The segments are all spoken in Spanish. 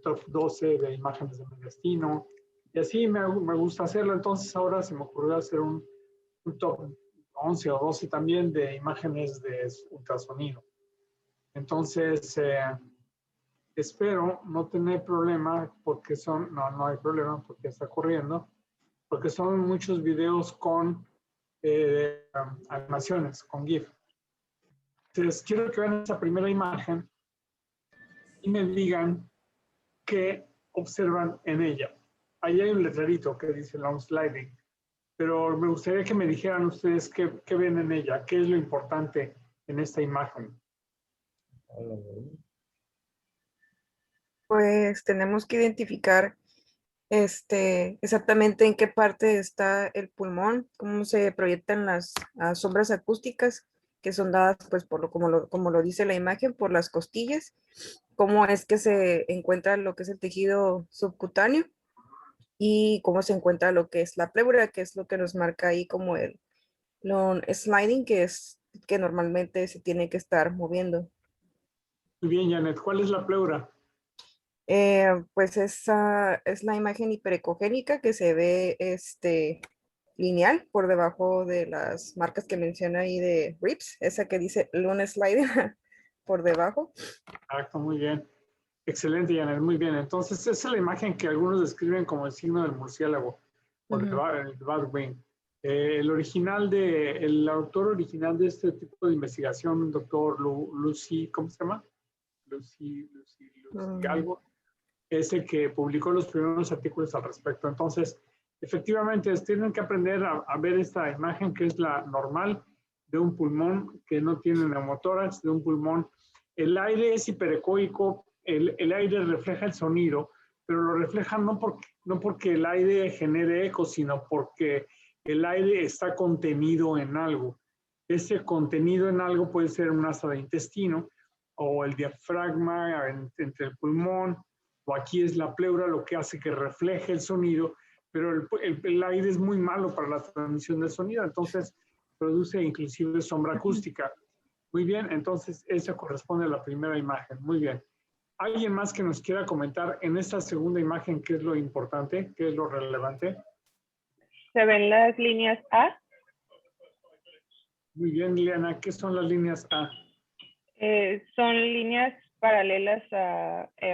top 12 de imágenes de mi destino. Y así me gusta hacerlo. Entonces ahora se me ocurrió hacer un top 11 o 12 también de imágenes de ultrasonido. Entonces, espero no tener problema porque no hay problema porque está corriendo, porque son muchos videos con animaciones, con GIF. Entonces, quiero que vean esa primera imagen y me digan qué observan en ella. Ahí hay un letrerito que dice long sliding, pero me gustaría que me dijeran ustedes qué ven en ella, qué es lo importante en esta imagen. Pues tenemos que identificar exactamente en qué parte está el pulmón, cómo se proyectan las sombras acústicas que son dadas, pues, como lo dice la imagen, por las costillas, cómo es que se encuentra lo que es el tejido subcutáneo y cómo se encuentra lo que es la pleura, que es lo que nos marca ahí como el long sliding, que normalmente se tiene que estar moviendo. Muy bien, Janet, ¿cuál es la pleura? Pues esa es la imagen hiperecogénica que se ve lineal por debajo de las marcas que menciona ahí de RIPS, esa que dice Luna Slider por debajo. Exacto, muy bien. Excelente, Janet, muy bien. Entonces, esa es la imagen que algunos describen como el signo del murciélago o el Batwing. El autor original de este tipo de investigación, doctor Lucy, ¿cómo se llama? Lucy algo, es el que publicó los primeros artículos al respecto. Entonces, efectivamente, tienen que aprender a ver esta imagen que es la normal de un pulmón que no tiene neumotórax, de un pulmón. El aire es hiperecoico, el aire refleja el sonido, pero lo refleja no porque el aire genere eco, sino porque el aire está contenido en algo. Ese contenido en algo puede ser un asa de intestino o el diafragma entre el pulmón, o aquí es la pleura lo que hace que refleje el sonido, pero el aire es muy malo para la transmisión del sonido, entonces produce inclusive sombra acústica. Muy bien, entonces eso corresponde a la primera imagen. Muy bien. ¿Alguien más que nos quiera comentar en esta segunda imagen qué es lo importante, qué es lo relevante? Se ven las líneas A. Muy bien, Liliana, ¿qué son las líneas A? Son líneas paralelas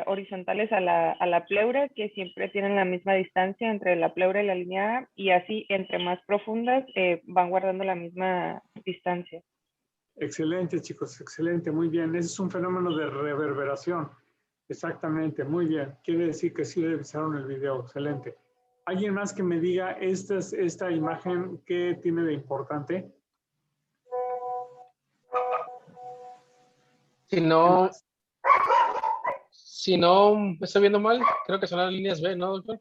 horizontales a la pleura, que siempre tienen la misma distancia entre la pleura y la línea A, y así entre más profundas van guardando la misma distancia. Excelente, chicos, excelente, muy bien. Ese es un fenómeno de reverberación. Exactamente, muy bien. Quiere decir que sí revisaron el video, excelente. ¿Alguien más que me diga esta imagen qué tiene de importante? Si no me estoy viendo mal, creo que son las líneas B, ¿no, doctor?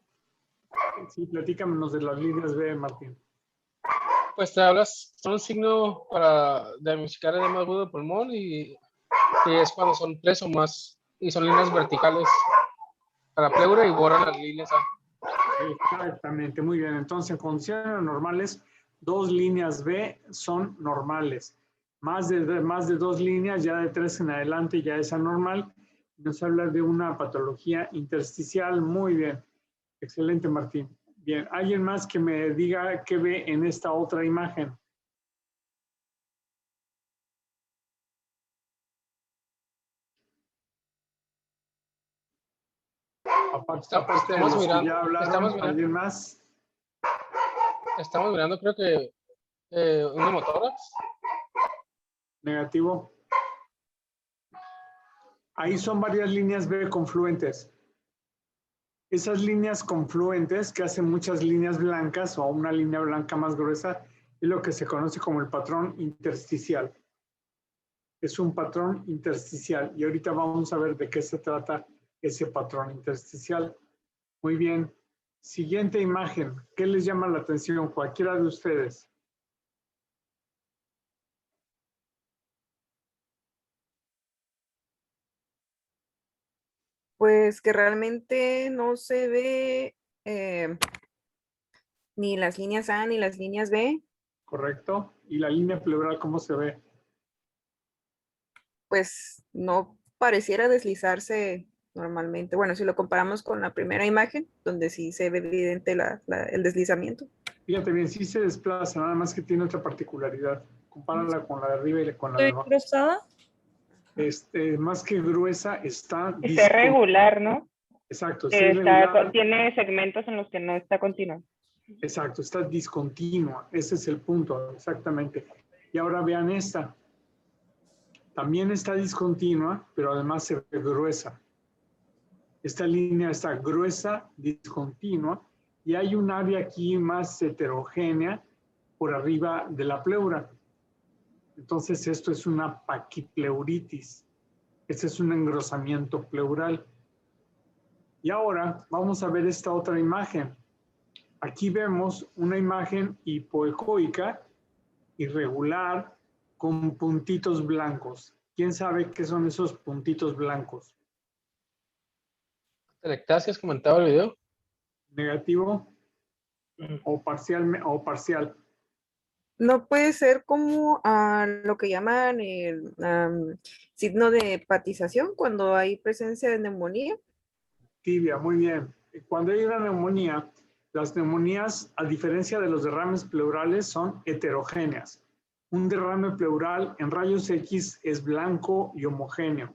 Sí, platícanos de las líneas B, Martín. Pues te hablas, son un signo para diagnosticar edema agudo del pulmón y es cuando son 3 o más y son líneas verticales para pleura y borran las líneas A. Exactamente, muy bien. Entonces, en condiciones normales, 2 líneas B son normales. Más de 2 líneas, ya de 3 en adelante ya es anormal. Nos habla de una patología intersticial. Muy bien. Excelente, Martín. Bien, ¿alguien más que me diga qué ve en esta otra imagen? Aparte de los que ya hablaron, ¿alguien más? Estamos mirando, creo que un neumotórax. Negativo. Ahí son varias líneas B confluentes. Esas líneas confluentes que hacen muchas líneas blancas o una línea blanca más gruesa es lo que se conoce como el patrón intersticial. Es un patrón intersticial y ahorita vamos a ver de qué se trata ese patrón intersticial. Muy bien. Siguiente imagen. ¿Qué les llama la atención? Cualquiera de ustedes. Pues que realmente no se ve ni las líneas A ni las líneas B. Correcto. ¿Y la línea pleural cómo se ve? Pues no pareciera deslizarse normalmente. Bueno, si lo comparamos con la primera imagen, donde sí se ve evidente el deslizamiento. Fíjate bien, sí se desplaza, nada más que tiene otra particularidad. Compárala con la de arriba y con la de ¿Estoy abajo. cruzada? Más que gruesa, está Está regular, ¿no? Exacto, sí, regular. Tiene segmentos en los que no está continua. Exacto, está discontinua. Ese es el punto, exactamente. Y ahora vean esta. También está discontinua, pero además se ve gruesa. Esta línea está gruesa, discontinua, y hay un área aquí más heterogénea por arriba de la pleura. Entonces esto es una paquipleuritis. Este es un engrosamiento pleural. Y ahora vamos a ver esta otra imagen. Aquí vemos una imagen hipoecoica, irregular, con puntitos blancos. ¿Quién sabe qué son esos puntitos blancos? Telectasias, comentaba el video. ¿Negativo o parcial? No puede ser como lo que llaman el signo de hepatización cuando hay presencia de neumonía. Tibia, muy bien. Cuando hay una neumonía, las neumonías, a diferencia de los derrames pleurales, son heterogéneas. Un derrame pleural en rayos X es blanco y homogéneo.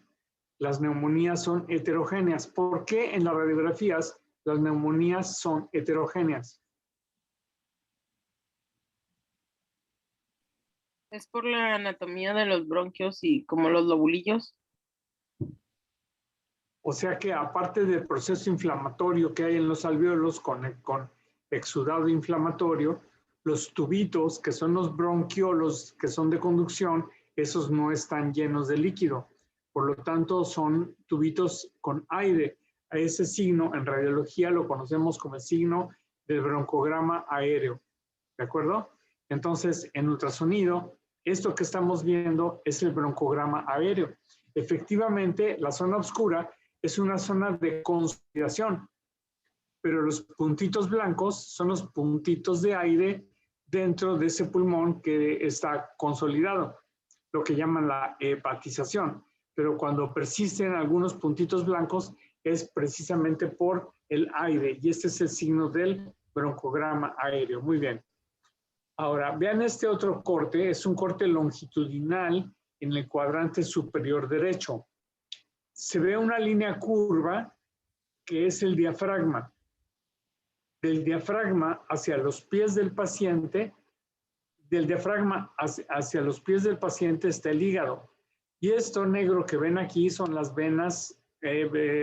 Las neumonías son heterogéneas. ¿Por qué en las radiografías las neumonías son heterogéneas? Es por la anatomía de los bronquios y como los lobulillos. O sea que aparte del proceso inflamatorio que hay en los alvéolos con exudado inflamatorio, los tubitos, que son los bronquiolos, que son de conducción, esos no están llenos de líquido. Por lo tanto, son tubitos con aire. A ese signo, en radiología, lo conocemos como el signo del broncograma aéreo. ¿De acuerdo? Entonces, en ultrasonido, esto que estamos viendo es el broncograma aéreo. Efectivamente, la zona oscura es una zona de consolidación, pero los puntitos blancos son los puntitos de aire dentro de ese pulmón que está consolidado, lo que llaman la hepatización. Pero cuando persisten algunos puntitos blancos es precisamente por el aire, y este es el signo del broncograma aéreo. Muy bien. Ahora, vean este otro corte, es un corte longitudinal en el cuadrante superior derecho. Se ve una línea curva que es el diafragma. Del diafragma hacia los pies del paciente, del diafragma hacia los pies del paciente está el hígado. Y esto negro que ven aquí son las venas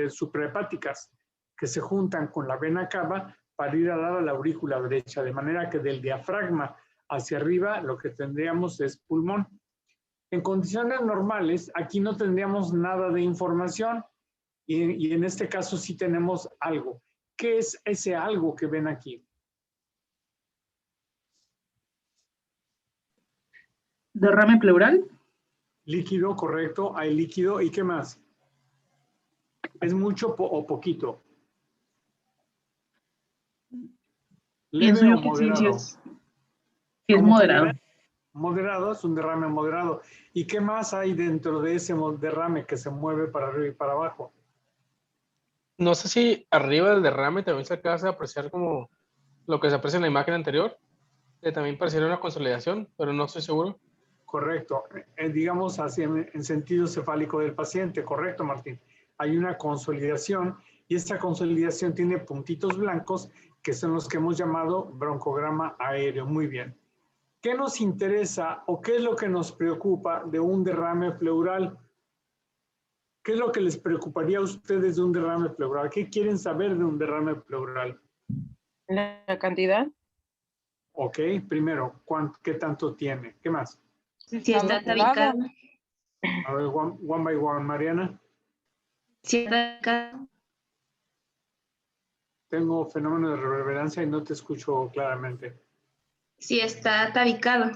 suprahepáticas que se juntan con la vena cava para ir a dar a la aurícula derecha, de manera que del diafragma hacia arriba lo que tendríamos es pulmón. En condiciones normales, aquí no tendríamos nada de información y en este caso sí tenemos algo. ¿Qué es ese algo que ven aquí? ¿Derrame pleural? Líquido, correcto. Hay líquido. ¿Y qué más? ¿Es mucho o poquito? ¿Leve o moderado? Sí, es moderado. Moderado, es un derrame moderado. ¿Y qué más hay dentro de ese derrame que se mueve para arriba y para abajo? No sé si arriba del derrame también se alcanza a apreciar como lo que se aprecia en la imagen anterior, que también pareciera una consolidación, pero no estoy seguro. Correcto. Digamos así en sentido cefálico del paciente. Correcto, Martín. Hay una consolidación y esta consolidación tiene puntitos blancos que son los que hemos llamado broncograma aéreo. Muy bien. ¿Qué nos interesa o qué es lo que nos preocupa de un derrame pleural? ¿Qué es lo que les preocuparía a ustedes de un derrame pleural? ¿Qué quieren saber de un derrame pleural? La cantidad. Ok, primero, ¿qué tanto tiene? ¿Qué más? Si está tabicado. A ver, one by one, Mariana. Si está tabicado. Tengo fenómeno de reverberancia y no te escucho claramente. Si está tabicado.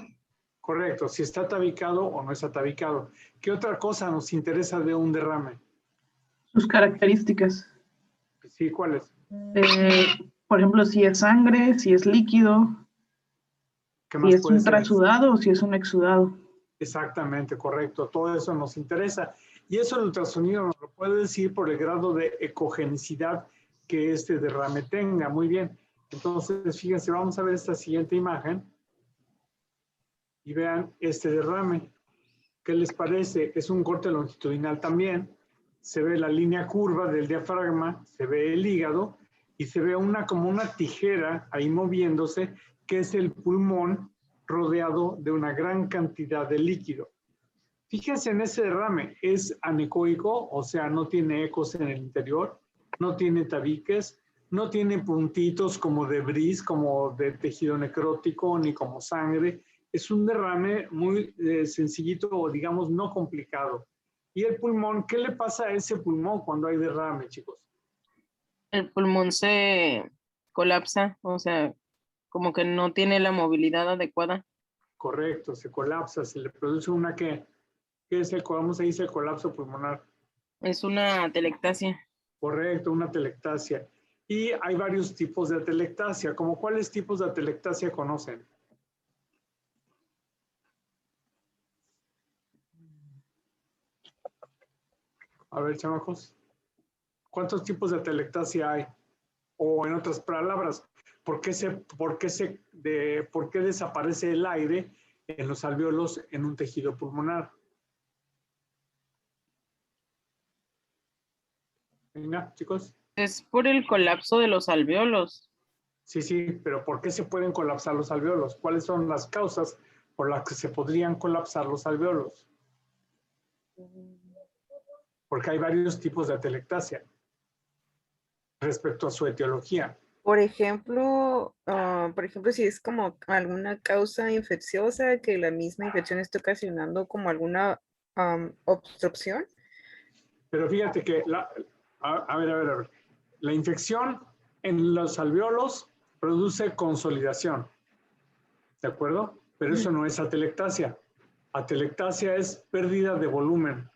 Correcto, si está tabicado o no está tabicado. ¿Qué otra cosa nos interesa de un derrame? Sus características. Sí, ¿cuáles? Por ejemplo, si es sangre, si es líquido, ¿Qué más si es puede un ser? trasudado o si es un exudado. Exactamente, correcto. Todo eso nos interesa. Y eso el ultrasonido nos lo puede decir por el grado de ecogenicidad que este derrame tenga. Muy bien. Entonces, fíjense, vamos a ver esta siguiente imagen y vean este derrame. ¿Qué les parece? Es un corte longitudinal también. Se ve la línea curva del diafragma, se ve el hígado y se ve como una tijera ahí moviéndose, que es el pulmón rodeado de una gran cantidad de líquido. Fíjense en ese derrame, es anecoico, o sea, no tiene ecos en el interior, no tiene tabiques, no tiene puntitos como de bris, como de tejido necrótico, ni como sangre. Es un derrame muy sencillito, o digamos no complicado. ¿Y el pulmón? ¿Qué le pasa a ese pulmón cuando hay derrame, chicos? El pulmón se colapsa, o sea, como que no tiene la movilidad adecuada. Correcto, se colapsa, se le produce una ¿qué es cómo se dice el colapso pulmonar? Es una atelectasia. Correcto, una atelectasia. Y hay varios tipos de atelectasia. ¿Cómo cuáles tipos de atelectasia conocen? A ver, chamacos, ¿cuántos tipos de atelectasia hay? O en otras palabras, ¿por qué desaparece el aire en los alvéolos en un tejido pulmonar? Venga, chicos. Es por el colapso de los alvéolos. Sí, pero ¿por qué se pueden colapsar los alvéolos? ¿Cuáles son las causas por las que se podrían colapsar los alvéolos? Porque hay varios tipos de atelectasia respecto a su etiología. Por ejemplo, si es como alguna causa infecciosa, que la misma infección esté ocasionando como alguna obstrucción. Pero fíjate que, a ver. La infección en los alvéolos produce consolidación, ¿de acuerdo? Pero eso no es atelectasia. Atelectasia es pérdida de volumen,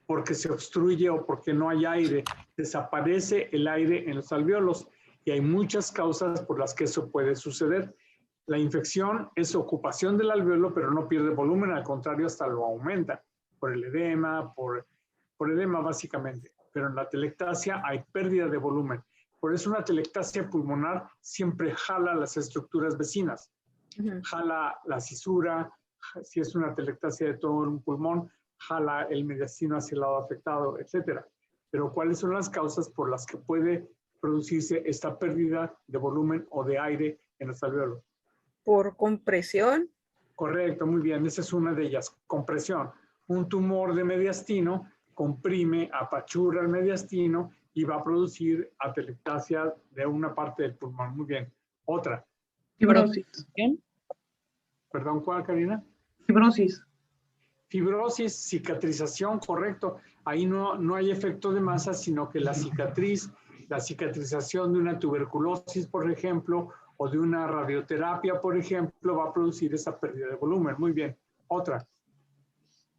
porque se obstruye o porque no hay aire. Desaparece el aire en los alvéolos y hay muchas causas por las que eso puede suceder. La infección es ocupación del alvéolo, pero no pierde volumen, al contrario, hasta lo aumenta por el edema, por edema básicamente. Pero en la atelectasia hay pérdida de volumen. Por eso una atelectasia pulmonar siempre jala las estructuras vecinas. Jala la cisura, si es una atelectasia de todo un pulmón, jala el mediastino hacia el lado afectado, etc. Pero ¿cuáles son las causas por las que puede producirse esta pérdida de volumen o de aire en los alvéolos? Por compresión. Correcto, muy bien. Esa es una de ellas, compresión. Un tumor de mediastino comprime, apachurra el mediastino y va a producir atelectasia de una parte del pulmón. Muy bien. Otra. Fibrosis. Perdón, ¿cuál, Karina? Fibrosis. Fibrosis, cicatrización, correcto. Ahí no hay efecto de masa, sino que la cicatrización de una tuberculosis, por ejemplo, o de una radioterapia, por ejemplo, va a producir esa pérdida de volumen. Muy bien. Otra.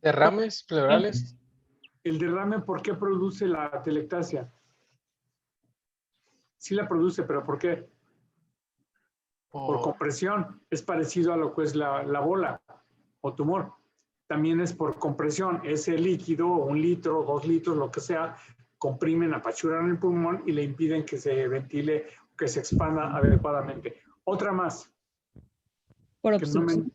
Derrames pleurales. El derrame, ¿por qué produce la atelectasia? Sí la produce, pero ¿por qué? Por compresión. Es parecido a lo que es la bola o tumor. También es por compresión. Ese líquido, 1 litro, 2 litros, lo que sea, comprimen, apachurran el pulmón y le impiden que se ventile, que se expanda adecuadamente. Otra más. Por obstrucción.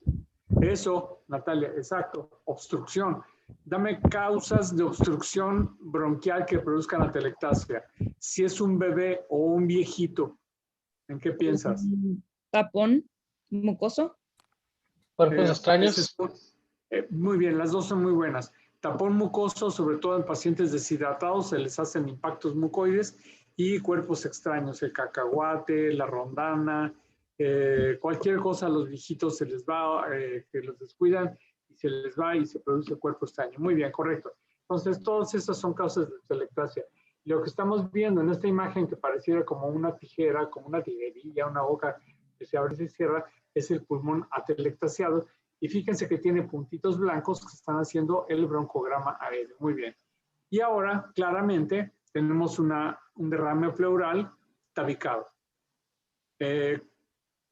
Eso, Natalia, exacto. Obstrucción. Dame causas de obstrucción bronquial que produzcan atelectasia. Si es un bebé o un viejito, ¿en qué piensas? Tapón mucoso. Cuerpos extraños. Muy bien, las dos son muy buenas. Tapón mucoso, sobre todo en pacientes deshidratados, se les hacen impactos mucoides, y cuerpos extraños, el cacahuate, la rondana, cualquier cosa a los viejitos se les va, que los descuidan, y se les va y se produce cuerpo extraño. Muy bien, correcto. Entonces, todas esas son causas de atelectasia. Lo que estamos viendo en esta imagen, que pareciera como una tijera, como una tijerilla, una boca que se abre y se cierra, es el pulmón atelectasiado. Y fíjense que tiene puntitos blancos que están haciendo el broncograma aéreo. Muy bien. Y ahora, claramente, tenemos un derrame pleural tabicado.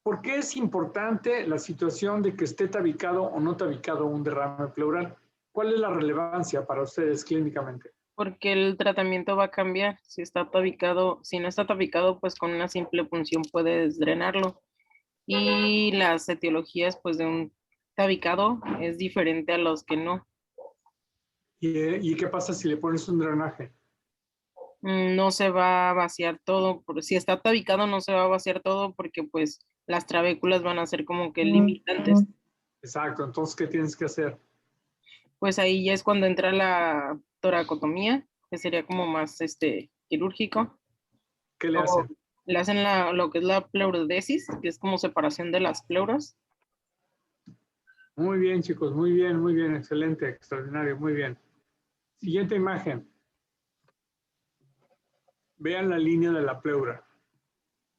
¿Por qué es importante la situación de que esté tabicado o no tabicado un derrame pleural? ¿Cuál es la relevancia para ustedes clínicamente? Porque el tratamiento va a cambiar. Si está tabicado, si no está tabicado, pues con una simple punción puedes drenarlo. Y las etiologías, pues de un tabicado es diferente a los que no. ¿Y qué pasa si le pones un drenaje? No se va a vaciar todo. Si está tabicado, no se va a vaciar todo porque pues las trabéculas van a ser como que limitantes. Exacto, entonces, ¿qué tienes que hacer? Pues ahí ya es cuando entra la toracotomía, que sería como más quirúrgico. ¿Qué le O hacen? le hacen lo que es la pleurodesis, que es como separación de las pleuras. Muy bien, chicos, muy bien, excelente, extraordinario, muy bien. Siguiente imagen. Vean la línea de la pleura.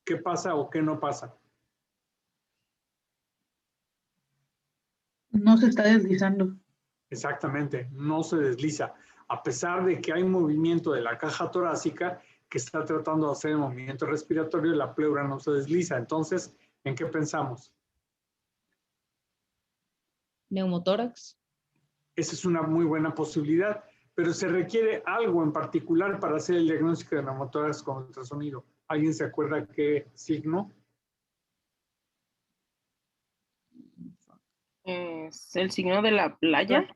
¿Qué pasa o qué no pasa? No se está deslizando. Exactamente, no se desliza. A pesar de que hay movimiento de la caja torácica que está tratando de hacer el movimiento respiratorio, la pleura no se desliza. Entonces, ¿en qué pensamos? Neumotórax. Esa es una muy buena posibilidad, pero se requiere algo en particular para hacer el diagnóstico de neumotórax con ultrasonido. ¿Alguien se acuerda qué signo? Es el signo de la playa.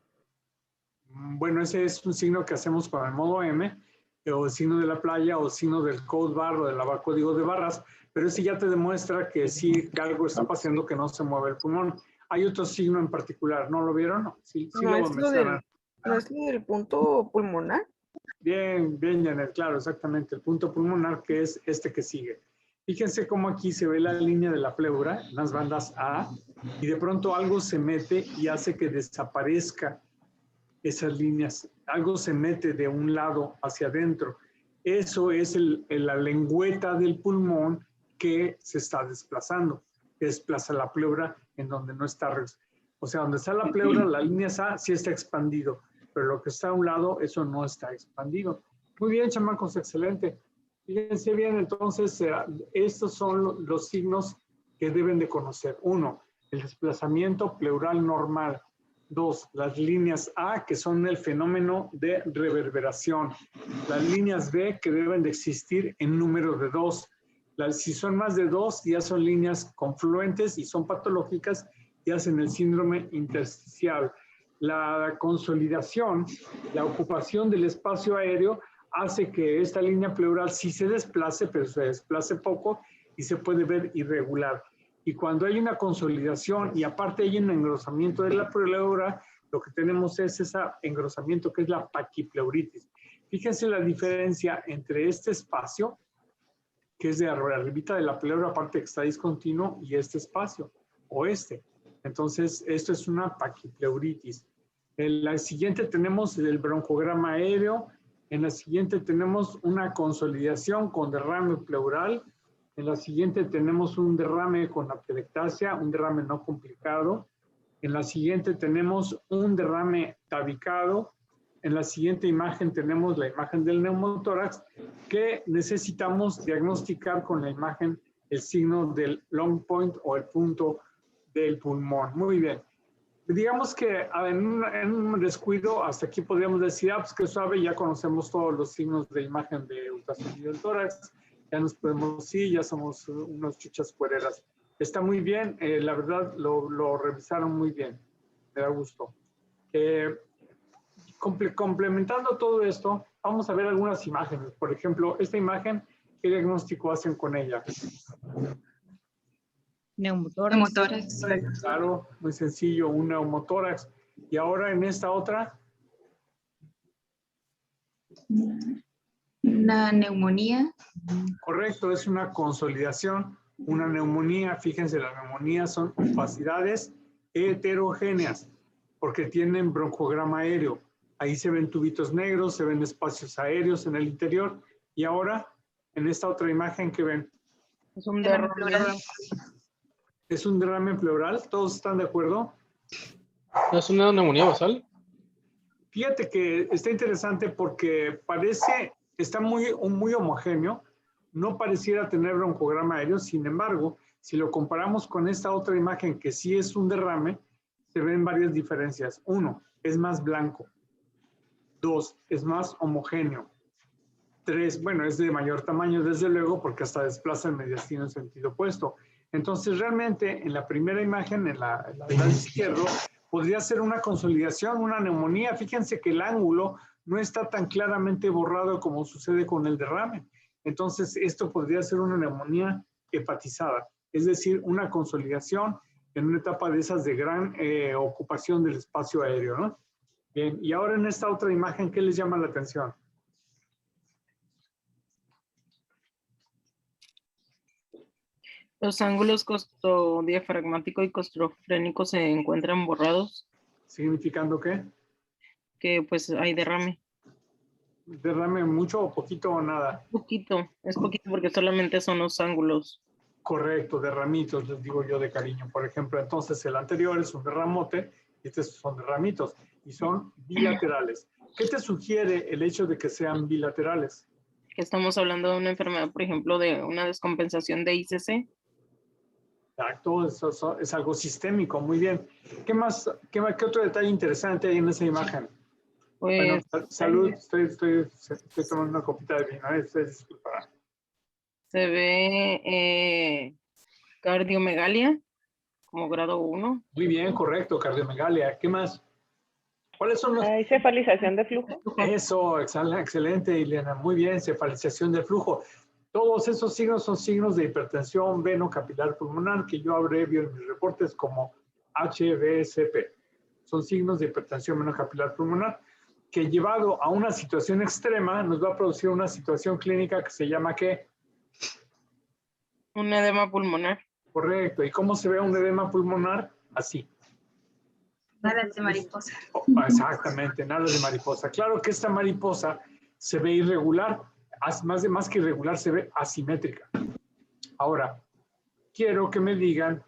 Bueno, ese es un signo que hacemos con el modo M, o el signo de la playa, o signo del code bar o del código de barras, pero ese ya te demuestra que sí, que algo está pasando, que no se mueve el pulmón. Hay otro signo en particular, ¿no lo vieron? Sí, sí No lo es voy a lo del, mencionar. no es lo del punto pulmonar. Bien, Janet, claro, exactamente. El punto pulmonar, que es este que sigue. Fíjense cómo aquí se ve la línea de la pleura, las bandas A, y de pronto algo se mete y hace que desaparezca esas líneas. Algo se mete de un lado hacia adentro. Eso es la lengüeta del pulmón que se está desplazando. Desplaza la pleura en donde no está. O sea, donde está la pleura, la línea A sí está expandido, pero lo que está a un lado, eso no está expandido. Muy bien, chamacos, excelente. Fíjense bien, entonces, estos son los signos que deben de conocer. 1, el desplazamiento pleural normal. 2, las líneas A, que son el fenómeno de reverberación. Las líneas B, que deben de existir en número de 2. Si son más de 2, ya son líneas confluentes y son patológicas y hacen el síndrome intersticial. La consolidación, la ocupación del espacio aéreo, hace que esta línea pleural sí se desplace, pero se desplace poco y se puede ver irregular. Y cuando hay una consolidación y aparte hay un engrosamiento de la pleura, lo que tenemos es ese engrosamiento que es la paquipleuritis. Fíjense la diferencia entre este espacio, que es de arribita de la pleura, aparte que está discontinuo, y este espacio, o este. Entonces, esto es una paquipleuritis. En la siguiente tenemos el broncograma aéreo. En la siguiente tenemos una consolidación con derrame pleural. En la siguiente tenemos un derrame con atelectasia, un derrame no complicado. En la siguiente tenemos un derrame tabicado. En la siguiente imagen tenemos la imagen del neumotórax, que necesitamos diagnosticar con la imagen el signo del long point o el punto del pulmón. Muy bien. Digamos que en un descuido, hasta aquí podríamos decir, pues que suave, ya conocemos todos los signos de imagen de ultrasonido del tórax, ya nos podemos ir, ya somos unos chuchas cuereras. Está muy bien, la verdad lo revisaron muy bien, me da gusto. Complementando todo esto, vamos a ver algunas imágenes. Por ejemplo, esta imagen, ¿qué diagnóstico hacen con ella? Neumotórax. Claro, muy sencillo, un neumotórax. Y ahora en esta otra. Una neumonía. Correcto, es una consolidación, una neumonía. Fíjense, las neumonías son opacidades heterogéneas porque tienen broncograma aéreo. Ahí se ven tubitos negros, se ven espacios aéreos en el interior. Y ahora, en esta otra imagen que ven. Es un derrame. Es un derrame pleural, ¿todos están de acuerdo? ¿Es una neumonía basal? Fíjate que está interesante porque está muy homogéneo, no pareciera tener broncograma aéreo, sin embargo, si lo comparamos con esta otra imagen que sí es un derrame, se ven varias diferencias. 1, es más blanco. 2, es más homogéneo. 3, bueno, es de mayor tamaño, desde luego, porque hasta desplaza el mediastino en sentido opuesto. Entonces, realmente, en la primera imagen, en la lado izquierdo, podría ser una consolidación, una neumonía. Fíjense que el ángulo no está tan claramente borrado como sucede con el derrame. Entonces, esto podría ser una neumonía hepatizada, es decir, una consolidación en una etapa de esas de gran ocupación del espacio aéreo, ¿no? Bien, y ahora en esta otra imagen, ¿qué les llama la atención? Los ángulos costodiafragmático y costrofrénico se encuentran borrados, ¿Significando qué? que pues hay derrame. ¿Derrame mucho o poquito o nada? Poquito, es poquito porque solamente son los ángulos. Correcto, derramitos, les digo yo de cariño. Por ejemplo, entonces el anterior es un derramote y estos son derramitos y son bilaterales. ¿Qué te sugiere el hecho de que sean bilaterales? Que estamos hablando de una enfermedad, por ejemplo, de una descompensación de ICC. Exacto, eso es algo sistémico, muy bien. ¿Qué más, qué otro detalle interesante hay en esa imagen? Pues, Bueno, salud, estoy tomando una copita de vino, disculpará. se ve cardiomegalia como grado 1. Muy bien, correcto, cardiomegalia. ¿Qué más? ¿Cuáles son los...? Hay cefalización de flujo. Eso, excelente, Ileana. Muy bien, cefalización del flujo. Todos esos signos son signos de hipertensión venocapilar pulmonar que yo abrevio en mis reportes como HVSP. Son signos de hipertensión venocapilar pulmonar que llevado a una situación extrema nos va a producir una situación clínica que se llama ¿qué? Un edema pulmonar. Correcto. ¿Y cómo se ve un edema pulmonar? Así. Nada de mariposa. Oh, exactamente, nada de mariposa. Claro que esta mariposa se ve irregular, más que irregular, se ve asimétrica. Ahora, quiero que me digan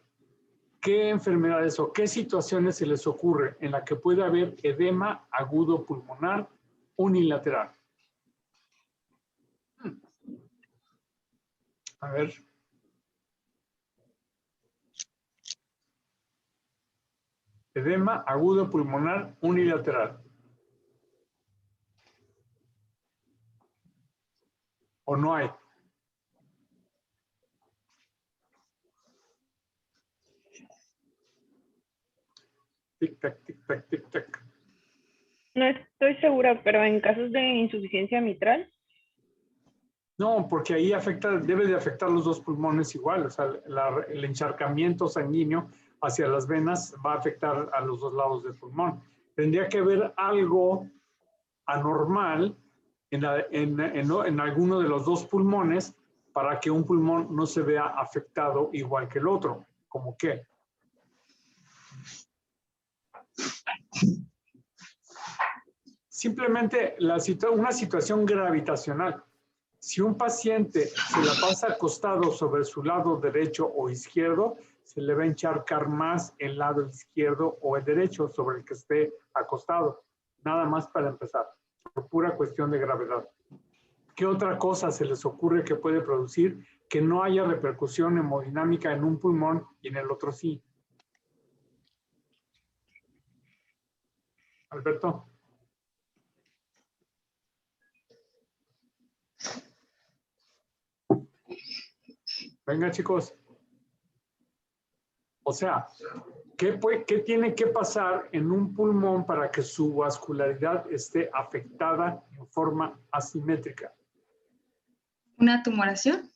qué enfermedades o qué situaciones se les ocurre en la que puede haber edema agudo pulmonar unilateral. A ver. Edema agudo pulmonar unilateral. ¿O no hay? Tic-tac, tic-tac, tic-tac. No estoy segura, pero en casos de insuficiencia mitral. No, porque ahí debe de afectar los dos pulmones igual. O sea, el encharcamiento sanguíneo hacia las venas va a afectar a los dos lados del pulmón. Tendría que haber algo anormal en alguno de los dos pulmones para que un pulmón no se vea afectado igual que el otro. ¿Cómo qué? Simplemente una situación gravitacional. Si un paciente se la pasa acostado sobre su lado derecho o izquierdo, se le va a encharcar más el lado izquierdo o el derecho sobre el que esté acostado. Nada más para empezar, por pura cuestión de gravedad. ¿Qué otra cosa se les ocurre que puede producir que no haya repercusión hemodinámica en un pulmón y en el otro sí? Alberto. Venga, chicos. O sea, ¿qué tiene que pasar en un pulmón para que su vascularidad esté afectada en forma asimétrica? ¿Una tumoración?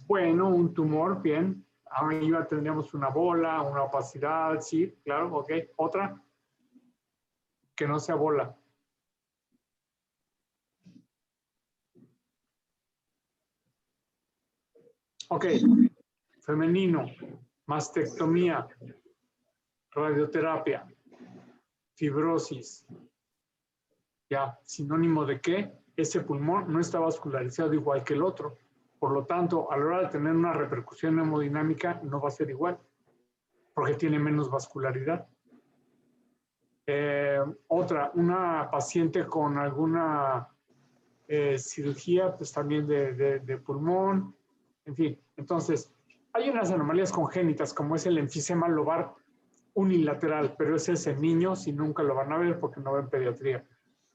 Bueno, un tumor, bien. Arriba tendríamos una bola, una opacidad, sí, claro, ok. ¿Otra? Que no sea bola. Ok, femenino, mastectomía, radioterapia, fibrosis. Ya, sinónimo de que ese pulmón no está vascularizado igual que el otro. Por lo tanto, a la hora de tener una repercusión hemodinámica no va a ser igual, porque tiene menos vascularidad. Otra, una paciente con alguna cirugía, pues también de pulmón. En fin, entonces, hay unas anomalías congénitas como es el enfisema lobar unilateral, pero ese es en niños y nunca lo van a ver porque no ven pediatría.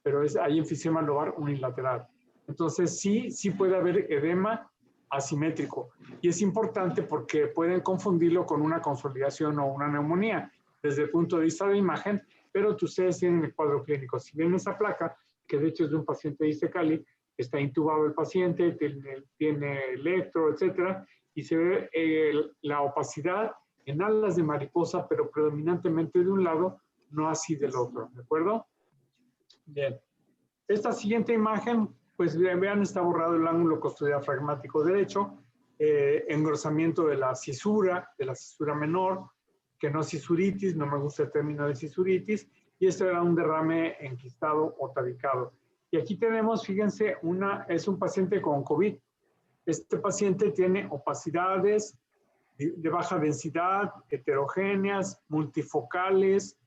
Pero hay enfisema lobar unilateral. Entonces sí puede haber edema asimétrico. Y es importante porque pueden confundirlo con una consolidación o una neumonía desde el punto de vista de imagen, pero ustedes tienen el cuadro clínico. Si ven esa placa, que de hecho es de un paciente de Iztacali, está intubado el paciente, tiene electro, etcétera, y se ve la opacidad en alas de mariposa, pero predominantemente de un lado, no así del otro, ¿de acuerdo? Bien. Esta siguiente imagen, pues vean, está borrado el ángulo costodiafragmático derecho, engrosamiento de la cisura menor, que no cisuritis, no me gusta el término de cisuritis, y esto era un derrame enquistado o tabicado. Y aquí tenemos, fíjense, es un paciente con COVID. Este paciente tiene opacidades de baja densidad, heterogéneas, multifocales.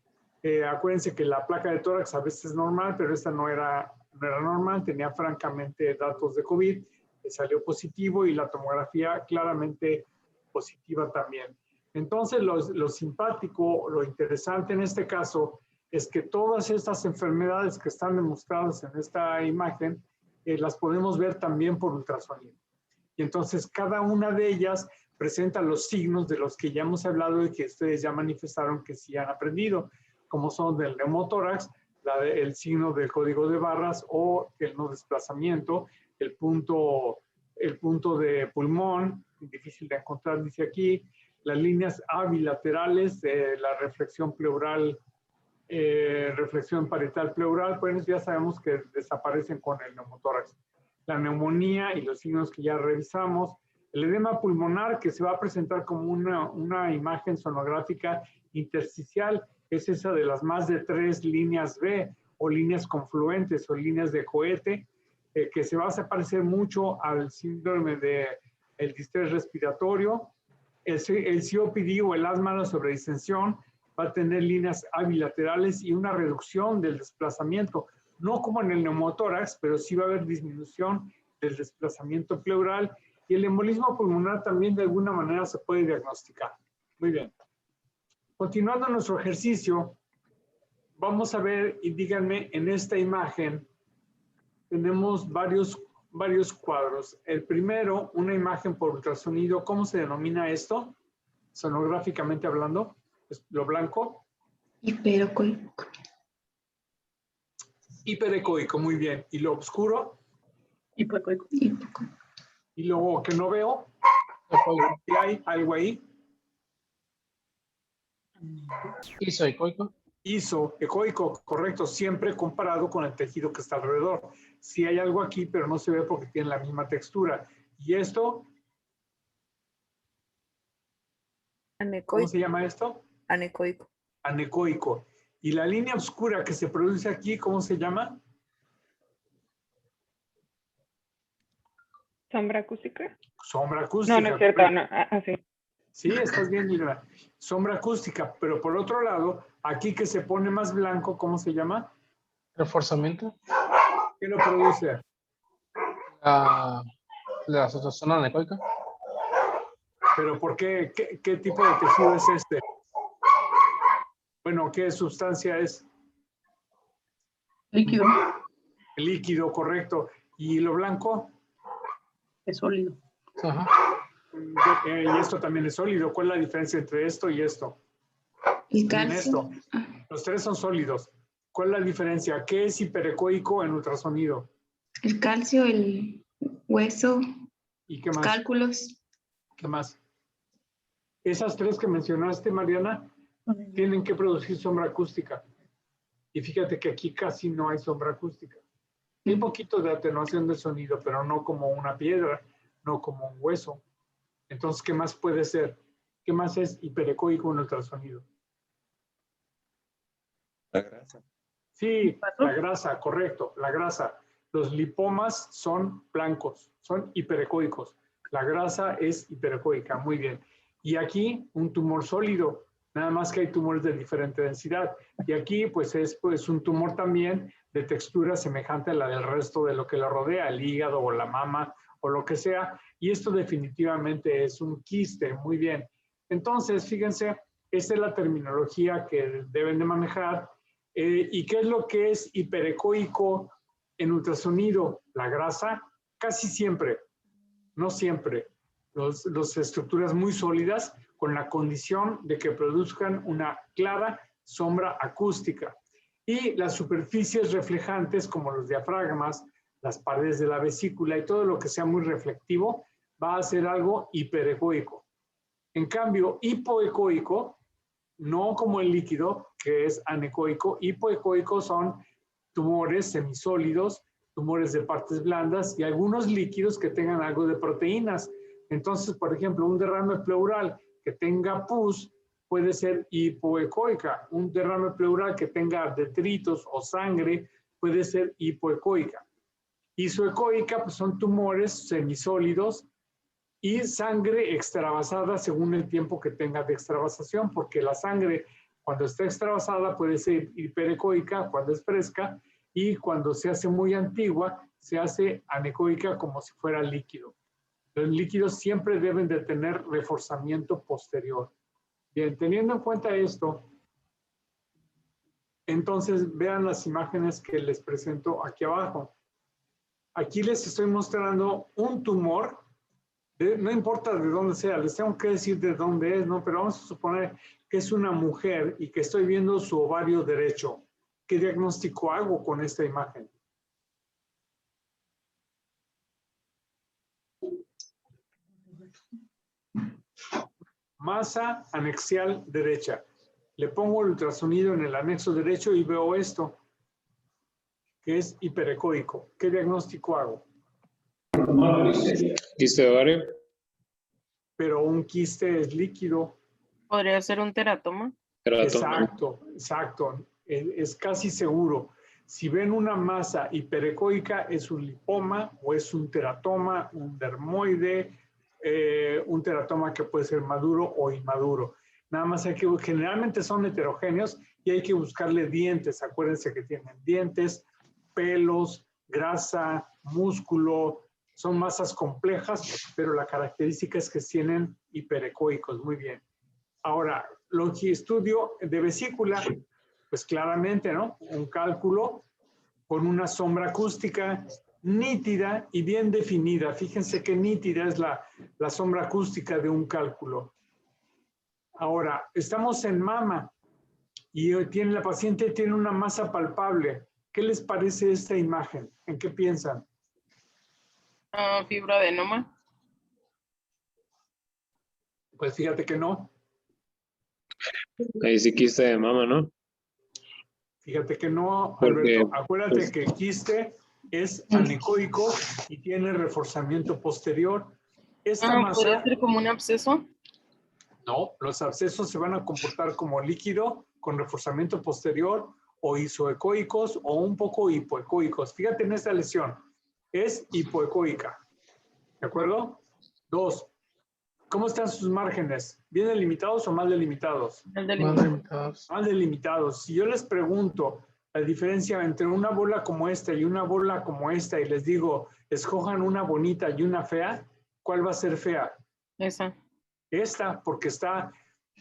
Acuérdense que la placa de tórax a veces es normal, pero esta no era normal, tenía francamente datos de COVID, salió positivo y la tomografía claramente positiva también. Entonces, lo simpático, lo interesante en este caso es que todas estas enfermedades que están demostradas en esta imagen las podemos ver también por ultrasonido. Y entonces cada una de ellas presenta los signos de los que ya hemos hablado y que ustedes ya manifestaron que sí han aprendido, como son del neumotórax, el signo del código de barras o el no desplazamiento, el punto de pulmón, difícil de encontrar, dice aquí, las líneas A bilaterales, la reflexión pleural, reflexión parietal pleural, pues ya sabemos que desaparecen con el neumotórax. La neumonía y los signos que ya revisamos, el edema pulmonar que se va a presentar como una imagen sonográfica intersticial, es esa de las más de 3 líneas B o líneas confluentes o líneas de cohete, que se va a parecer mucho al síndrome del distrés respiratorio. El COPD o el asma, la sobredistensión, va a tener líneas bilaterales y una reducción del desplazamiento, no como en el neumotórax, pero sí va a haber disminución del desplazamiento pleural, y el embolismo pulmonar también de alguna manera se puede diagnosticar. Muy bien. Continuando nuestro ejercicio, vamos a ver, y díganme, en esta imagen tenemos varios cuadros. El primero, una imagen por ultrasonido. ¿Cómo se denomina esto? Sonográficamente hablando, es lo blanco. Hiperecoico. Hiperecoico, muy bien. ¿Y lo oscuro? Hipocoico. ¿Y lo que no veo? ¿Hay algo ahí? Isoecoico. Isoecoico, correcto, siempre comparado con el tejido que está alrededor. Sí hay algo aquí, pero no se ve porque tiene la misma textura. ¿Y esto? Anecoico. ¿Cómo se llama esto? Anecoico. Anecoico. ¿Y la línea oscura que se produce aquí, cómo se llama? ¿Sombra acústica? Sombra acústica. No es cierto, no. Sí. Sí, estás bien, Mira. Sombra acústica, pero por otro lado, aquí que se pone más blanco, ¿cómo se llama? Reforzamiento. ¿Qué lo produce? La zona anecoica. ¿Pero por qué? ¿Qué tipo de tejido es este? Bueno, ¿qué sustancia es? Líquido. El líquido, correcto. ¿Y lo blanco? Es sólido. Ajá. Y esto también es sólido. ¿Cuál es la diferencia entre esto y esto? El Miren calcio. esto. Los tres son sólidos. ¿Cuál es la diferencia? ¿Qué es hiperecoico en ultrasonido? El calcio, el hueso, ¿Y qué más? cálculos. ¿Qué más? Esas tres que mencionaste, Mariana, tienen que producir sombra acústica. Y fíjate que aquí casi no hay sombra acústica. Hay un poquito de atenuación del sonido, pero no como una piedra, no como un hueso. Entonces, ¿qué más puede ser? ¿Qué más es hiperecoico en ultrasonido? La grasa. Sí, la grasa, correcto, la grasa. Los lipomas son blancos, son hiperecoicos. La grasa es hiperecoica, muy bien. Y aquí un tumor sólido, nada más que hay tumores de diferente densidad. Y aquí pues es un tumor también de textura semejante a la del resto de lo que lo rodea, el hígado o la mama o lo que sea. Y esto definitivamente es un quiste, muy bien. Entonces, fíjense, Esa es la terminología que deben de manejar. ¿Y qué es lo que es hiperecoico en ultrasonido? La grasa, casi siempre, no siempre. Las estructuras muy sólidas con la condición de que produzcan una clara sombra acústica. Y las superficies reflejantes como los diafragmas, las paredes de la vesícula y todo lo que sea muy reflectivo va a ser algo hiperecoico. En cambio, hipoecoico, no como el líquido, que es anecoico. Hipoecoico son tumores semisólidos, tumores de partes blandas y algunos líquidos que tengan algo de proteínas. Entonces, por ejemplo, un derrame pleural que tenga pus puede ser hipoecoica. Un derrame pleural que tenga detritos o sangre puede ser hipoecoica. Isoecoica pues son tumores semisólidos y sangre extravasada según el tiempo que tenga de extravasación, porque la sangre cuando está extravasada puede ser hiperecoica cuando es fresca y cuando se hace muy antigua se hace anecoica como si fuera líquido. Los líquidos siempre deben de tener reforzamiento posterior. Bien, teniendo en cuenta esto, entonces vean las imágenes que les presento aquí abajo. Aquí les estoy mostrando un tumor, no importa de dónde sea, les tengo que decir de dónde es, ¿no? Pero vamos a suponer que es una mujer y que estoy viendo su ovario derecho. ¿Qué diagnóstico hago con esta imagen? Masa anexial derecha. Le pongo el ultrasonido en el anexo derecho y veo esto, que es hiperecoico. ¿Qué diagnóstico hago? Quiste de ovario. Pero un quiste es líquido. ¿Podría ser un teratoma? Exacto, exacto. Es casi seguro. Si ven una masa hiperecoica, es un lipoma o es un teratoma, un dermoide, un teratoma que puede ser maduro o inmaduro. Nada más hay que, generalmente son heterogéneos y hay que buscarle dientes. Acuérdense que tienen dientes, pelos, grasa, músculo. Son masas complejas, pero la característica es que tienen hiperecoicos. Muy bien. Ahora, longiestudio de vesícula, pues claramente, ¿no? Un cálculo con una sombra acústica nítida y bien definida. Fíjense qué nítida es la sombra acústica de un cálculo. Ahora, estamos en mama y la paciente tiene una masa palpable. ¿Qué les parece esta imagen? ¿En qué piensan? Fibroadenoma. Pues fíjate que no. Ahí sí quiste de mama, ¿no? Fíjate que no, Porque, Alberto. Acuérdate pues, que el quiste es anecoico y tiene reforzamiento posterior. Esta masa, ¿podría ser como un absceso? no, los abscesos se van a comportar como líquido con reforzamiento posterior o isoecoicos o un poco hipoecoicos. Fíjate en esta lesión, es hipoecoica. ¿De acuerdo? 2. ¿Cómo están sus márgenes? ¿Bien delimitados o mal delimitados? El Más delimitados. limitados. Mal delimitados. Si yo les pregunto la diferencia entre una bola como esta y una bola como esta y les digo, escojan una bonita y una fea, ¿cuál va a ser fea? Esa. Esta, porque está